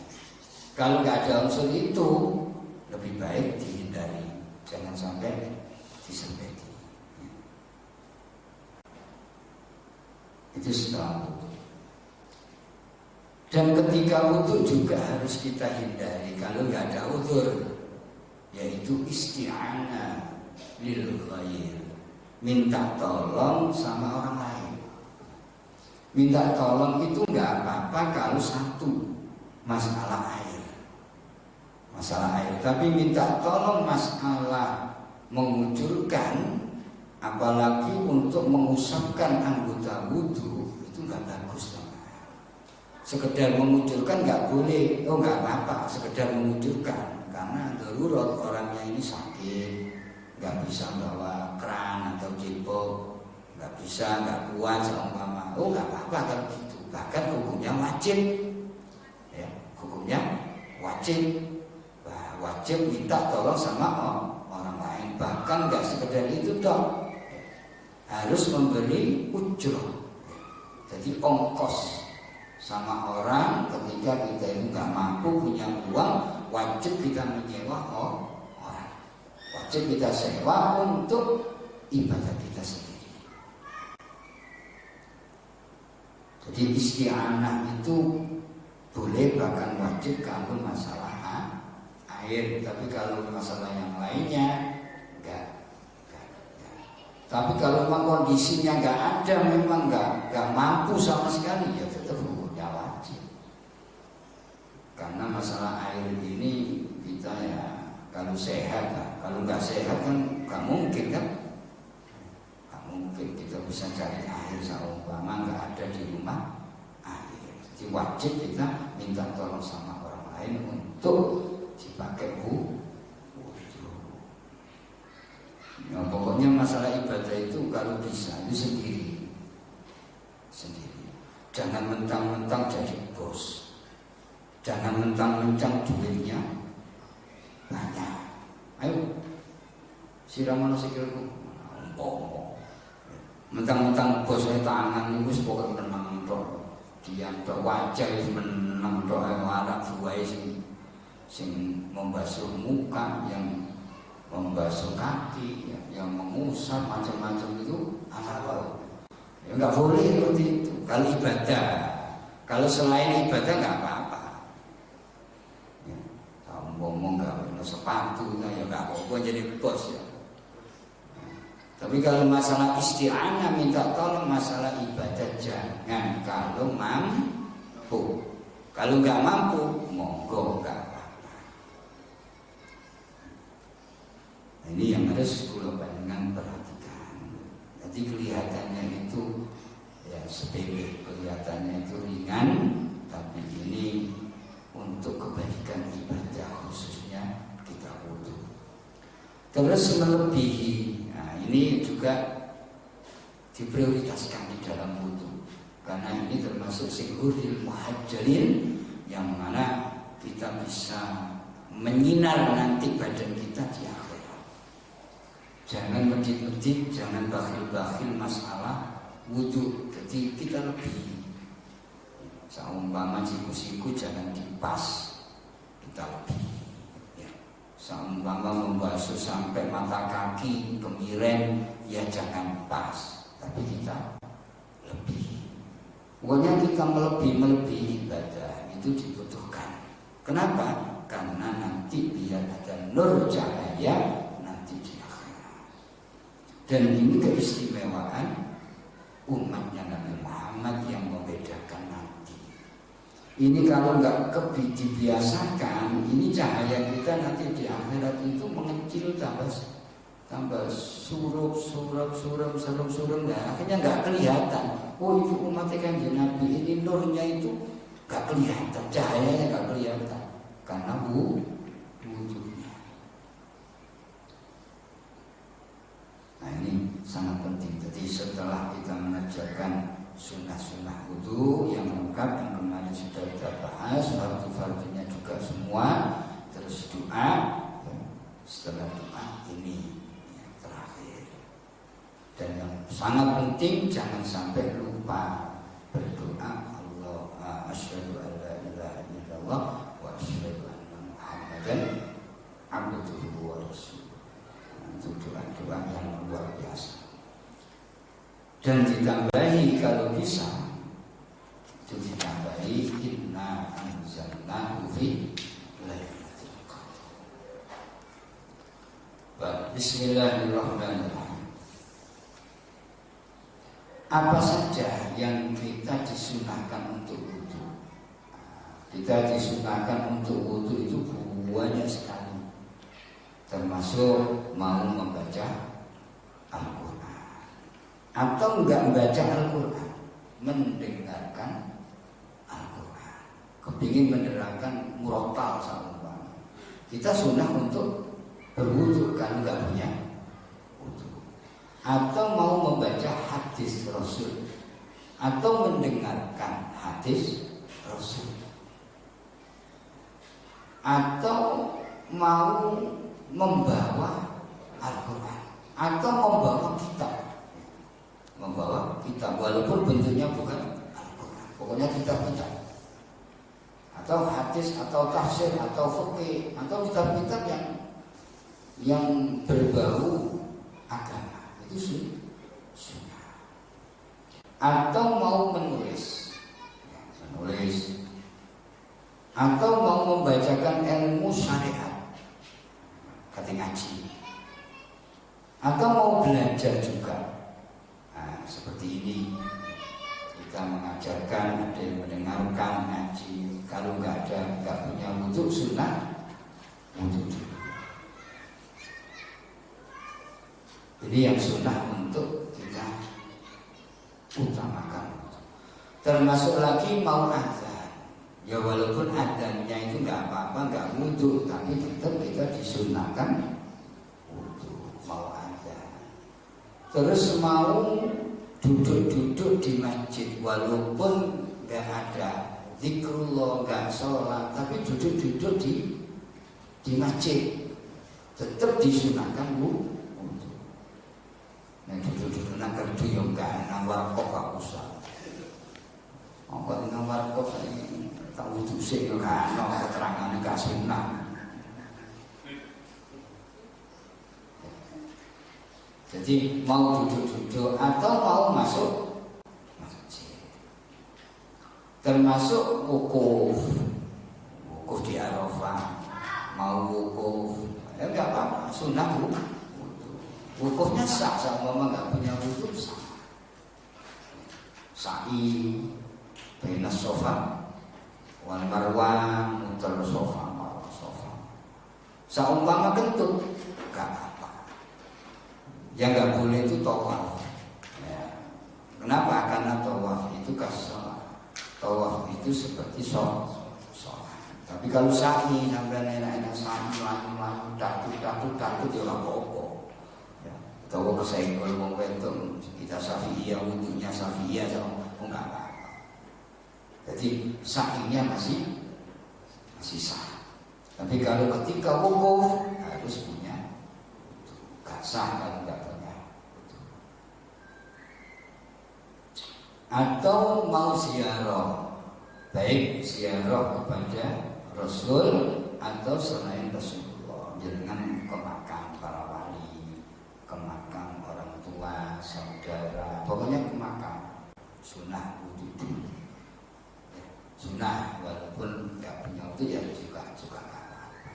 Kalau nggak ada unsur itu, lebih baik dihindari, jangan sampai diserbeti. Itu setelah wudu. Dan ketika wudu juga harus kita hindari kalau nggak ada uzur, yaitu isti'anah lil ghair, minta tolong sama orang lain. Minta tolong itu nggak apa-apa kalau satu, masalah air. Tapi minta tolong masalah mengucurkan, apalagi untuk mengusapkan anggota wudhu, itu nggak bagus. Sekedar mengucurkan nggak boleh, nggak apa-apa, sekedar mengucurkan, karena darurat orangnya ini sakit, nggak bisa bawa keran atau jebol, nggak bisa, nggak kuat seumpama, nggak apa-apa kalau gitu. Bahkan hukumnya wajib, ya, hukumnya wajib minta tolong sama orang lain. Bahkan nggak sekedar itu dong, harus memberi ujrah, jadi ongkos sama orang. Ketika kita itu nggak mampu punya uang, wajib kita menyewa orang, wajib kita sewa untuk ibadah kita sendiri. Jadi isti'anah itu boleh, bahkan wajib kalau masalah air. Tapi kalau masalah yang lainnya enggak. Tapi kalau memang kondisinya nggak ada, memang nggak mampu sama sekali, ya tetap hukumnya wajib. Karena masalah air ini kita ya kalau sehat, kalau nggak sehat kan nggak mungkin kan, nggak mungkin kita bisa cari air seumpama nggak ada di rumah air. Jadi wajib kita minta tolong sama orang lain untuk dipakai wudhu. Ya, pokoknya masalah ibadah itu kalau bisa itu sendiri. Jangan mentang-mentang jadi bos, jangan mentang-mentang duitnya banyak. Ayo siraman sikilku, mentang-mentang bos saya tangan itu pokoknya menang tok, dia tok wajah itu menang tok, anak buah sing membasuh muka, yang membasuh kaki, yang mengusap macam-macam itu apa? Ya nggak boleh seperti itu. Kalau ibadah, kalau selain ibadah nggak apa-apa. Ya, kalau ngomong nggak punya sepatu, ya nggak apa-apa jadi bos ya. Tapi kalau masalah isti'anah minta tolong masalah ibadah jangan kalau mampu. Kalau nggak mampu, monggo nggak. Ini yang harus kalau panjenengan perhatikan. Jadi kelihatannya itu ya sepele, kelihatannya itu ringan, tapi ini untuk kebaikan ibadah khususnya kita wudhu. Terus melebihi, nah ini juga diprioritaskan di dalam wudhu, karena ini termasuk sihrul muhajjalin, yang mana kita bisa menyinar nanti badan kita di akhirat. Jangan medit-medit, jangan bakhil-bakhil masalah wudhu. Jadi kita lebih, seumpama siku-siku jangan dipas, kita lebih. Ya. Seumpama membasuh sampai mata kaki, kemiren, ya jangan pas, tapi kita lebih. Pokoknya kita melebihi ibadah itu dibutuhkan. Kenapa? Karena nanti biar ada nur cahaya nanti di akhirat. Dan ini keistimewaan umatnya Nabi Muhammad yang membedakan nanti. Ini kalau nggak dibiasakan, ini cahaya kita nanti di akhirat itu mengecil tambah surup, nah akhirnya nggak kelihatan. Oh itu umatnya Kanjeng Nabi, ini nurnya itu nggak kelihatan, cahayanya nggak kelihatan karena wujudnya. Nah ini sangat penting. Jadi setelah kita mengerjakan sunnah-sunnah wudhu yang lengkap yang kemarin sudah kita bahas, fardu-fardunya juga semua, terus doa. Setelah doa ini yang terakhir. Dan yang sangat penting jangan sampai lupa berdoa. Asyhadu an la ilaha illallah wa asyhadu anna Muhammadan abduhu wa rasuluh. Itu doa-doa yang luar biasa. Dan ditambahi kalau bisa, itu ditambahi inna anzalnahu fi lailatul qadar. Bismillahirrahmanirrahim. Apa saja yang kita disunahkan untuk wudhu? Kita disunahkan untuk wudhu itu banyak sekali, termasuk mau membaca Al-Quran atau enggak membaca Al-Quran, mendengarkan Al-Quran, kepingin menerangkan murotal sama kita sunnah untuk berwudhu kalau enggak punya wudhu, atau mau membaca hadis Rasul atau mendengarkan hadis Rasul, atau mau membawa Al-Quran atau membawa kitab walaupun bentuknya bukan Al-Quran, pokoknya kitab-kitab atau hadis atau tafsir atau fikih atau kitab-kitab yang berbau agama, itu sunnah. Atau mau menulis atau mau membacakan ilmu syariat, kata ngaji, atau mau belajar juga. Nah, seperti ini kita mengajarkan, ada yang mendengarkan ngaji. Kalau nggak punya wudhu, sunnah wudhu dulu. Jadi yang sunnah untuk kita utamakan. Termasuk lagi mau azan. Ya walaupun adanya itu nggak apa-apa, nggak wudhu, tapi tetap kita disunahkan wudhu mau azan. Terus mau duduk-duduk di masjid walaupun nggak ada zikrullah, nggak sholat, tapi duduk-duduk di masjid tetap disunahkan wudhu. Nah duduk-duduk nang kerdu yang nggak nang warkop gak usah. Nang warkop ini tak wudhu sih yang gak ada keterangannya gak sunnah. Jadi mau duduk-duduk atau mau masuk masjid, termasuk wukuf di Arafah, mau wukuf ya nggak apa-apa, sunnah wukufnya sah, sama nggak punya wudhu sah. Sa'i bainas sofa wal marwah muter sofa saumpama kentut nggak apa. Yang nggak boleh itu tawaf. Ya. Kenapa? Karena tawaf itu kasar. Tawaf itu seperti sholat. Tapi kalau sa'i sampai enak-enak sa'i lalu takut ya orang pokok. Tahu kesenggol wong wedok kita Syafi'iyah, wudhunya Syafi'iyah sama enggak apa-apa. Jadi sa'inya masih sah. Tapi kalau ketika wukuf harus punya wudhu. Gak sah kalau enggak punya wudhu. Atau mau ziarah, baik ziarah kepada Rasul atau selain Rasulullah, dengan ke makam para wali, ke makam orang tua, saudara, pokoknya ke makam, sunnah wudhu dulu. Sunnah walaupun nggak punya wudhu ya juga apa-apa.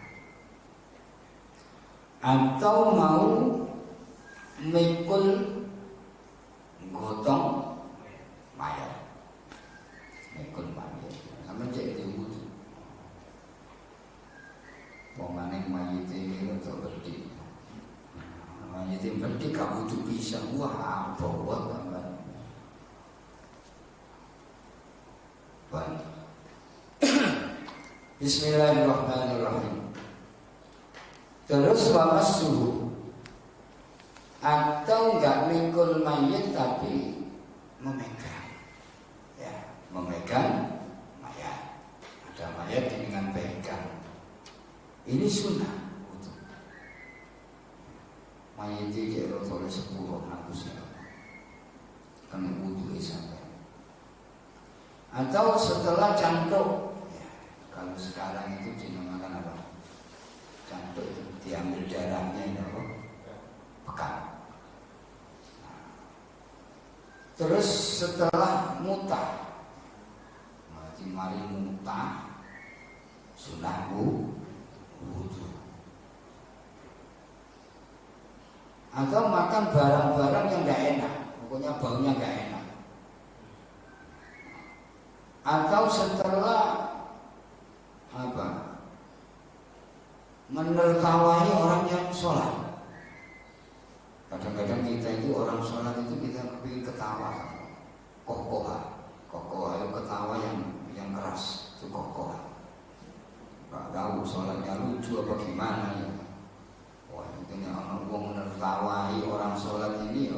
Atau mau mikul gotong mayat, mikul mayat, sama cek di wudhu. Pemanen mayat ini untuk berdiri. Jadi berarti kamu tuh bisa wah bawa gambar. Baik. Bismillahirrahmanirrahim. Terus wamasuhu, atau enggak mikul mayat tapi memegang, ya memegang mayat. Ada mayat dengan pegang. Ini sunnah. Mayat itu kalau oleh 10 hapusnya kena wudhu sampai. Atau setelah cantuk ya, kalau sekarang itu dinamakan apa? Cantuk itu diambil darahnya itu apa? Pekan. Terus setelah mutah, mari mutah, sunnah wudhu. Atau makan barang-barang yang nggak enak, pokoknya baunya nggak enak. Atau setelah menertawai orang yang sholat. Kadang-kadang kita itu orang sholat itu kita kepingin ketawa, kokoh itu ketawa yang keras, itu kokoh. Gak tahu sholatnya lucu apa gimana ya. Wah ini orang menertawai orang sholat ini,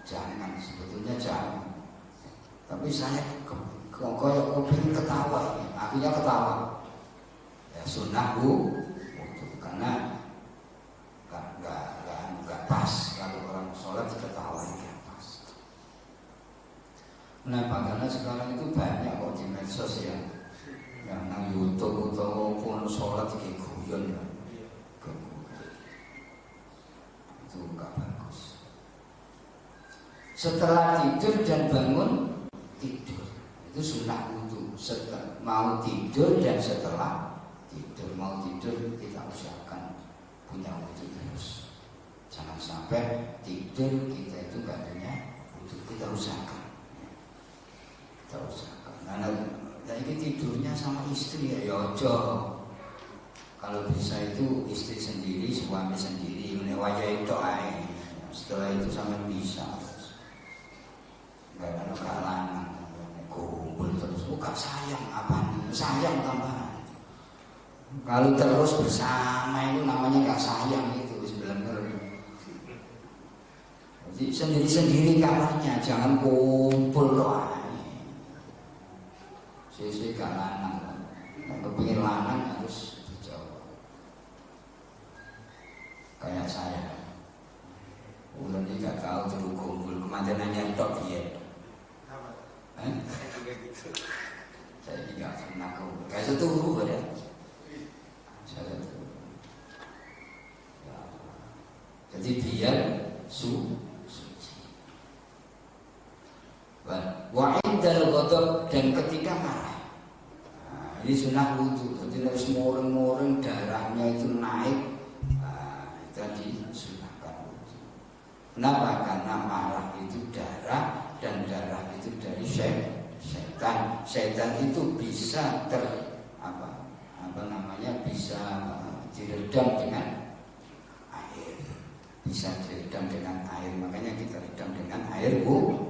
jangan, sebetulnya jangan. Tapi saya kepingin ketawa, akhirnya ketawa. Ya sunnah bu, karena nggak pas kalau orang sholat diketawain, nggak pas. Kenapa? Karena sekarang itu banyak kok di medsos ya, yang nang YouTube atau pun sholat kayak guyon ya, itu nggak bagus. Setelah tidur dan bangun tidur itu sunnah wudu. Setelah mau tidur dan setelah tidur, mau tidur kita usahakan punya wudu terus. Jangan sampai tidur kita itu gak punya wudu, kita usahakan. Karena ini tidurnya sama istri ya ojo. Kalau bisa itu istri sendiri, suami sendiri, ini wajah itu aja. Setelah itu sama bisa. Gak ada kalangan, kumpul terus. Bukan sayang apa nih? Sayang tambahan. Kalau terus bersama itu namanya gak sayang itu sebenarnya. Jadi sendiri-sendiri kamarnya, jangan kumpul doa. Sesuai gak lanang. Kalau pengen lanang harus dijawab. Kayak saya. Ulan ini gak tahu terus kumpul kemanjanannya tok ya. Saya tidak pernah kumpul. Kayak seturu ada. Saya tuh. Ya. Jadi biar suci. Wa indal ghadab, dan ketika marah. Nah, ini sunnah wudu. Jadi harus moring-moring darahnya itu naik. Nah, itu tadi sunnahkan wudu. Kenapa? Karena marah itu darah, dan darah itu dari setan. Setan itu bisa bisa diredam dengan air. Bisa diredam dengan air. Makanya kita redam dengan air wudu.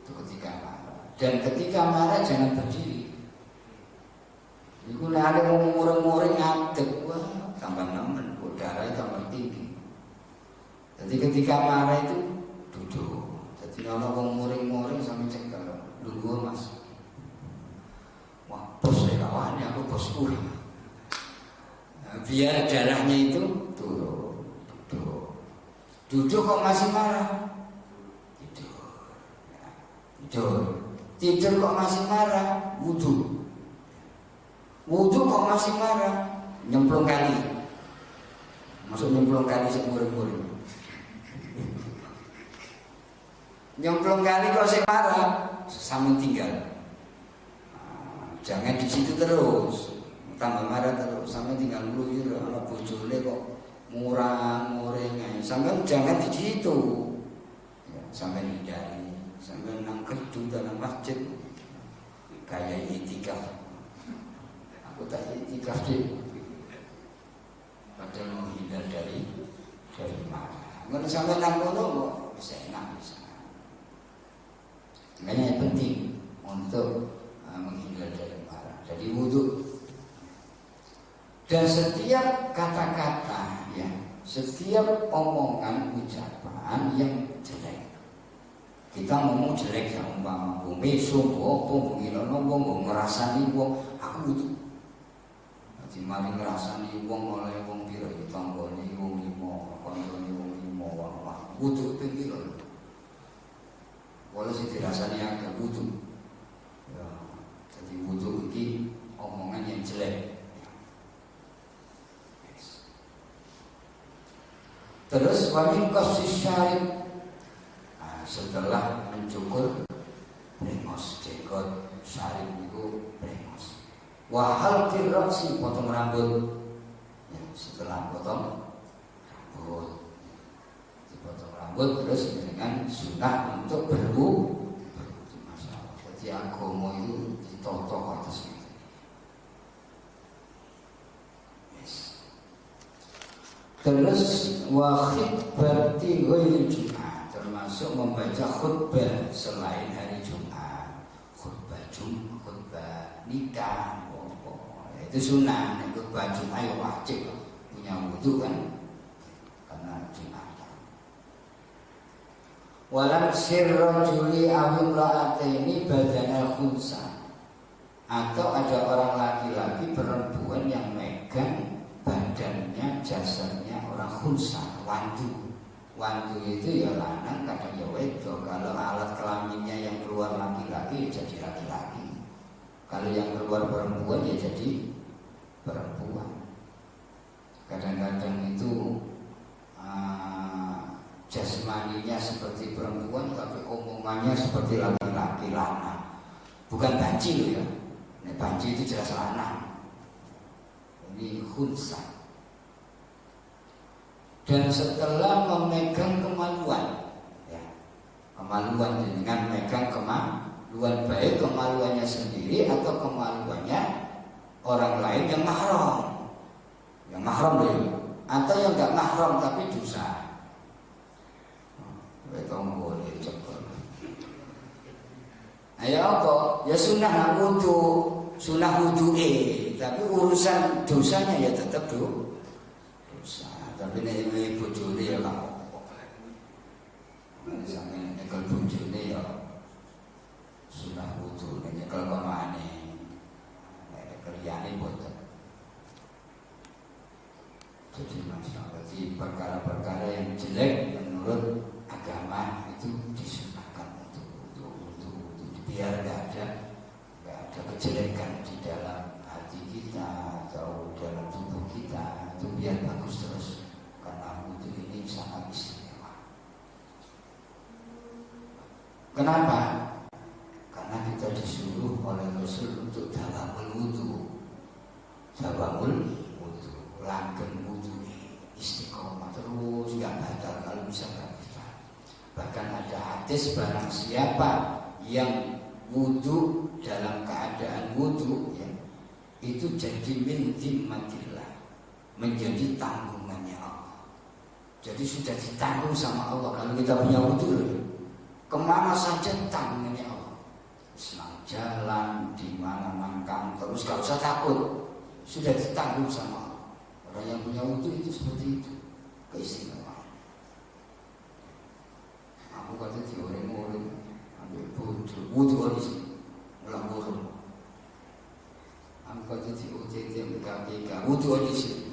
Itu ketika marah. Dan ketika marah jangan berdiri. Iku nek ada mau muring-muring ngadeg, wah tambah nemen, darah tambah tinggi. Jadi ketika marah itu duduk. Jadi kalau mau muring-muring sampai cekal, dulu mas. Wah bos kawannya aku bosku. Nah, biar darahnya itu turun. Duduk kok masih marah. Tidur kok masih marah, wudu kok masih marah, nyemplung kali, masuk nyemplung kali semuring-muring, nyemplung kali kok saya marah, sama tinggal. Jangan di situ terus, tambah marah terus, sama tinggal meluyur, kalau bojone kok murang-muring, sampai jangan di situ, sampai hindari. Sambil nang kerdu dalam masjid kayak itikaf. Aku tak itikaf sih. Padahal menghindar dari marah. Kalau sampai nang kono kok bisa enak bisa. Makanya yang penting untuk menghindar dari marah. Jadi wudu. Dan setiap kata-kata ya, setiap omongan ucapan yang jelek. Kita ngomong jelek ya umpama bumi sumbo apa ngilono wong ngrasani wong aku wudu. Dadi mari ngrasani wong oleh wong pira iki tanggane wong 5, kancane wong 5 wah wudu ping lho. Wala sing dirasani agak wudu. Ya, jadi wudu iki omongan yang jelek. Terus wajib kasih syarib. Setelah mencukur brengos, jenggot, syarib itu brengos. Wahal kirroksi, potong rambut. Ya, setelah potong rambut, dipotong rambut terus dengan sunnah untuk berwudu. Jadi agama itu ditotok atas itu. Terus wa khutbati ghairi Jumat, termasuk membaca khutbah selain hari Jumat. Khutbah nikah, itu sunnah. Khutbah Jumat ya wajib punya wudu kan, karena Jumat. Walam sirrajuli awim ra'ataini badanal khunsa, atau ada orang laki-laki perempuan yang megang badannya, jasadnya orang khunsa, wandu. Wandu itu ya lanang, kadang ya wedok. Kalau alat kelaminnya yang keluar laki-laki ya jadi laki-laki. Kalau yang keluar perempuan ya jadi perempuan. Kadang-kadang itu jasmaninya seperti perempuan, tapi omongannya seperti laki-laki, lanang. Bukan banci loh ya. Nah, banci itu jelas lanang. Ini khunsa. Dan setelah memegang kemaluan, ya, kemaluan dengan megang kemaluan, baik kemaluannya sendiri atau kemaluannya orang lain yang mahram dulu, atau yang nggak mahram tapi dosa. Betul boleh coba. Ayo apa? Ya sunnah wudu tapi urusan dosanya ya tetap dosa. Tapi nek bojone ya gak apa-apa. Sampe nyekel bojone ya sunnah wudu, nek nyekel komane. Nek keliyane boten. Jadi masalah perkara-perkara yang jelek menurut agama itu disunahkan untuk biar nggak ada kejelekan di dalam hati kita atau dalam tubuh kita, itu biar bagus terus, karena wudu ini sangat istimewa. Kenapa? Karena kita disuruh oleh Rasul untuk dawamul wudu, langgeng wudu, istiqomah terus, nggak batal kalau bisa nggak batal. Bahkan ada hadis, barang siapa yang wudu dalam keadaan wudu ya, itu jadi min zimmatillah, menjadi tanggungannya Allah. Jadi sudah ditanggung sama Allah. Kalau kita punya wudu, kemana saja tanggungannya Allah. Senang jalan, di mana nangkang terus, gak usah takut, sudah ditanggung sama Allah. Orang yang punya wudu itu seperti itu, keistimewaan. Aku kata dioreng-oreng, ambil wudu di sini, ulang burung. Aku kata diOTT, ambil KPK, wudu di sini.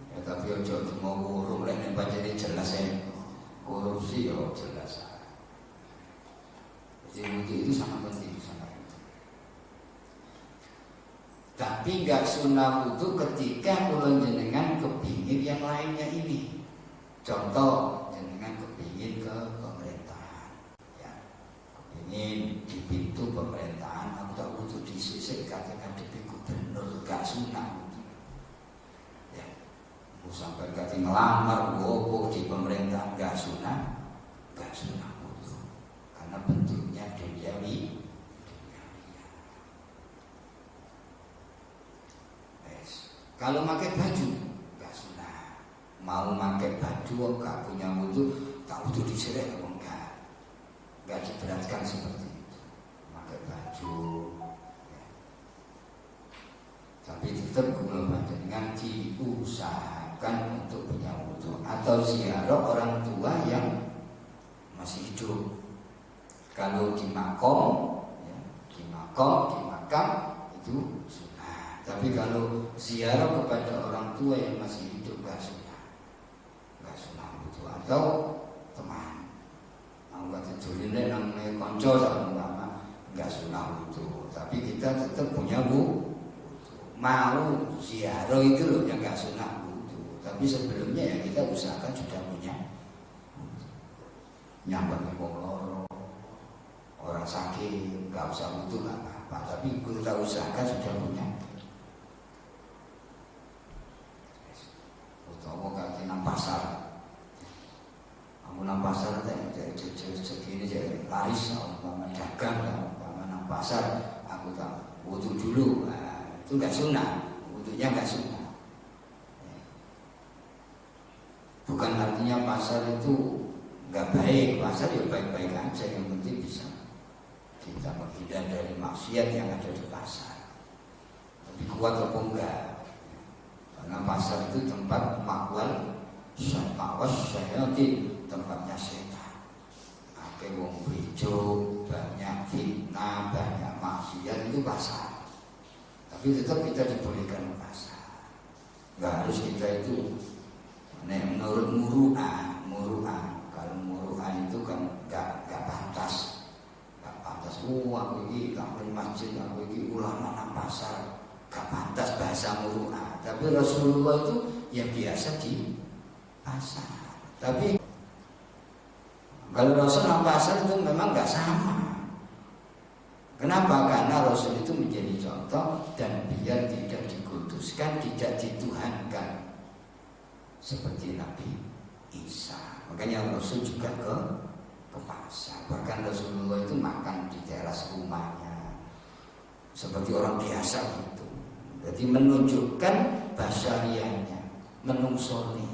Ya tapi ojo mau burung, lain yang baca ini jelas ya, korupsi ya jelas. Jadi wudu itu sangat penting, sangat penting. Tapi nggak sunnah wudu ketika ulun jenengan kepingin yang lainnya ini. Contoh, jenengan kepingin ke pemerintahan, ya, kepingin di pintu pemerintahan, aku tak wudu di sisi katakan di gubernur, gak sunnah wudu. Ya, mau sampai kata ngelamar gowo di pemerintahan gak sunnah wudu, karena bentuknya duniawi. Kalau pakai baju gak sunnah. Mau pakai baju gak punya wudu, tak wudu diseret atau enggak diberatkan seperti itu. Pakai baju ya. Tapi tetap kalau dengan diusahakan untuk punya wudu atau ziarah orang tua yang masih hidup. Kalau di makom ya, di makam itu sunnah. Tapi kalau ziarah kepada orang tua yang masih hidup gak sunnah wudu. Atau teman, aku kata juline namanya konco sama gak sunnah wudu. Tapi kita tetap punya wudu. Mau ziarah itu loh yang gak sunnah wudu. Tapi sebelumnya ya kita usahakan sudah punya wudu. Nyambangi wong loro, orang sakit gak usah wudu gak apa-apa. Tapi kita usahakan sudah punya. Utawa kaki nang pasar, aku nang pasar jadi segini jadi laris, umpama dagang, umpama nang pasar, aku tak wudu dulu, nah, itu nggak sunnah, wudunya nggak sunnah. pasar itu nggak baik, pasar ya baik-baik aja, yang penting bisa kita menghindar dari maksiat yang ada di pasar. Tapi kuat apa enggak? Karena pasar itu tempat makwal syaitan, tempatnya setan. Akeh wong bejo, banyak fitnah, banyak maksiat, itu pasar. Tapi tetap kita dibolehkan ke pasar. Nggak harus kita itu menurut muru'ah. Kalau muru'ah itu kan nggak pantas. Aku ini takmir masjid, aku ini ulama nang pasar, gak pantas bahasa muru'ah. Tapi Rasulullah itu ya biasa di pasar. Tapi kalau Rasul nang pasar itu memang gak sama. Kenapa? Karena Rasul itu menjadi contoh dan biar tidak dikuduskan, tidak dituhankan seperti Nabi Isa. Makanya Rasul juga ke pasar. Bahkan Rasulullah itu makan di teras rumahnya seperti orang biasa gitu. Jadi menunjukkan basyariahnya, menungsoni.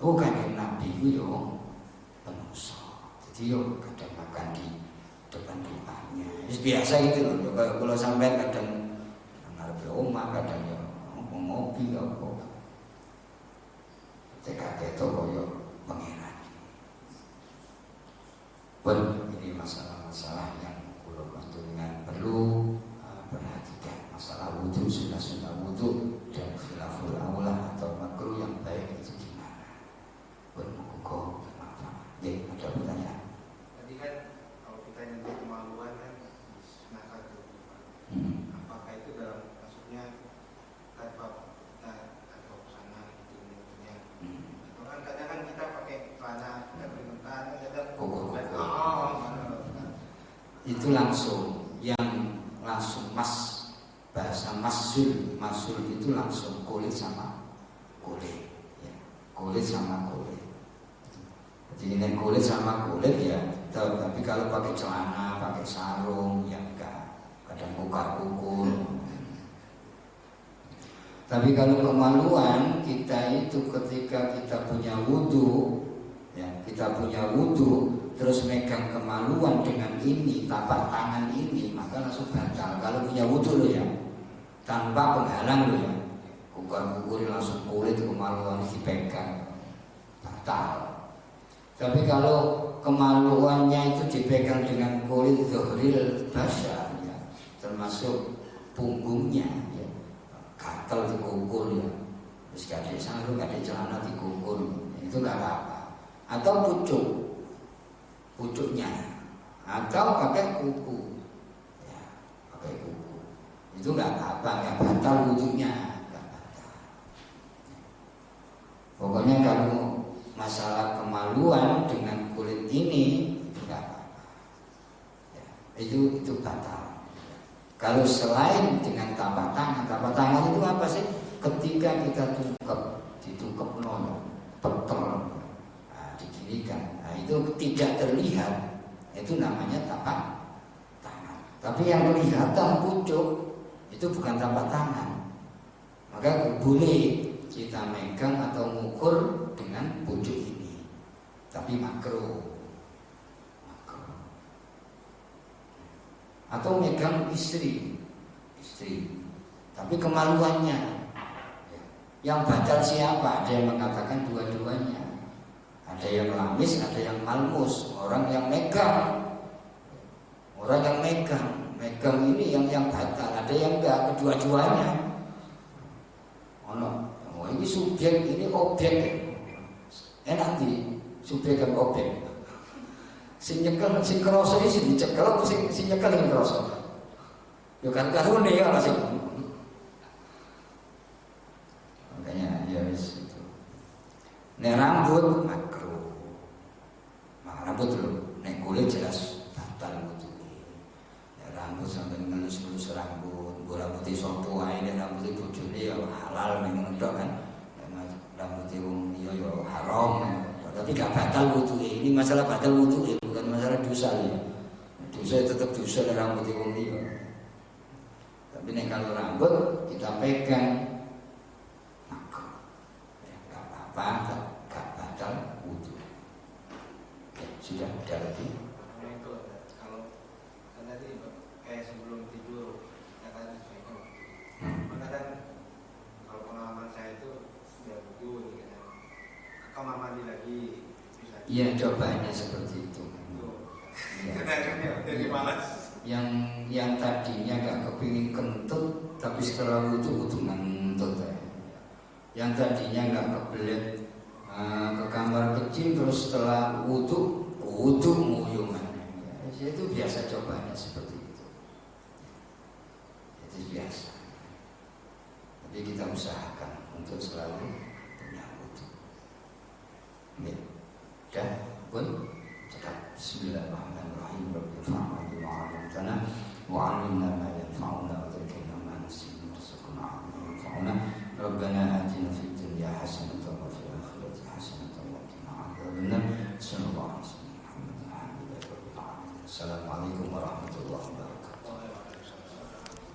Oh kanjeng Nabi itu yo menungso. Jadi yo kadang makan di depan rumahnya. Biasa gitu loh. Kalau sampai kadang ngarep omah, kadang yo ngopi apa. TKT itu koyo pangeran. Ini masalah-masalah yang kulo panjenengan perlu perhatikan. Masalah wudhu, sunnah wudhu dan khilaful aula atau makruh yang baik itu gimana? Bermukuh bermanfaat. Jadi ada pertanyaan. Tadi kan kalau kita nyentuh kemaluan kan disunahkan tuh. Apakah itu dalam maksudnya tanpa atau sana gitu nyentuhnya? Atau kan kadang kan kita pakai celana dan bermentan kadang itu langsung bahasa masul itu langsung kulit sama kulit ya. Kulit sama kulit. Jadi ini kulit sama kulit ya. Tapi kalau pakai celana, pakai sarung ya enggak. Kadang kukar-kukur. Tapi kalau kemaluan kita itu ketika kita punya wudhu ya, kita punya wudhu terus megang kemaluan dengan ini, tapak tangan ini, maka langsung batal. Kalau punya wudhu loh ya, tanpa penghalang loh ya, kukar-kukur langsung kulit kemaluan dipegang, batal. Tapi kalau kemaluannya itu dipegang dengan kulit zuhril basyar ya, termasuk punggungnya ya, gatel dikukur ya, terus gak ada sarung, gak ada celana dikukur, itu gak apa-apa. Atau pucuknya, atau pakai kuku ya, pakai kuku itu nggak apa-apa, nggak batal wudhunya, nggak batal. Pokoknya kalau masalah kemaluan dengan kulit ini itu nggak apa-apa ya, itu batal. Kalau selain dengan tapak tangan itu apa sih? Ketika kita ditungkep nono, petel, diginikan. Nah, itu tidak terlihat, itu namanya tapak tangan. Tapi yang kelihatan pucuk itu bukan tapak tangan. Maka boleh kita megang atau mengukur dengan pucuk ini. Tapi makruh. Atau megang istri. Tapi kemaluannya. Yang batal siapa? Ada yang mengatakan dua-duanya. Ada yang lamis, ada yang malmus. Orang yang megang ini yang batal. Ada yang enggak, kedua-duanya. Ini subjek, ini objek. Enak di subjek dan objek. Sing nyekel, sing kroso ini sing dicekel, sing nyekel yang kroso. Yo kan karone ya masih. Makanya ya wis itu. Nek rambut makruh. Rambut lho, nek kulit jelas batal wudu. Nek rambut sampai ngelus-ngelus rambut, rambutnya sopo ae, nek rambutnya bojone ya halal ning ngendok kan. Nek rambutnya wong liya ya haram. Tapi gak batal wudu. Ini masalah batal wudu, bukan masalah dosa ya. Dosa tetap dosa nek rambutnya wong liya. Tapi nek kalau rambut kita pegang makruh. Ya gak apa-apa, gak batal wudu. Sudah lagi? Nah itu kalau kan tadi kayak sebelum tidur katakan sesuatu. Kadang kalau pengalaman saya itu sudah butuh nih kadang ke kamar mandi lagi bisa. Iya, cobanya seperti itu. Ya. Kadang jadi malas. Yang tadinya gak kepingin kentut, tapi setelah wudhu ngentut ya. Yang tadinya gak kebelet ke kamar kecil, terus setelah wudhu nguyungan. Ya, itu biasa cobanya seperti itu. Itu biasa. Tapi kita usahakan untuk selalu punya wudhu. Ya, dan pun tetap Bismillahirrahmanirrahim. Rabbil fa'alna wa 'allamtana wa 'allimna ma yanfa'una wa dzakirna ma nasina warzuqna 'ilman yanfa'una. Rabbana atina fid dunya hasanatan wa fil akhirati hasanatan wa qina adzabannar. Sallallahu alaihi wasallam. Assalamualaikum warahmatullahi wabarakatuh.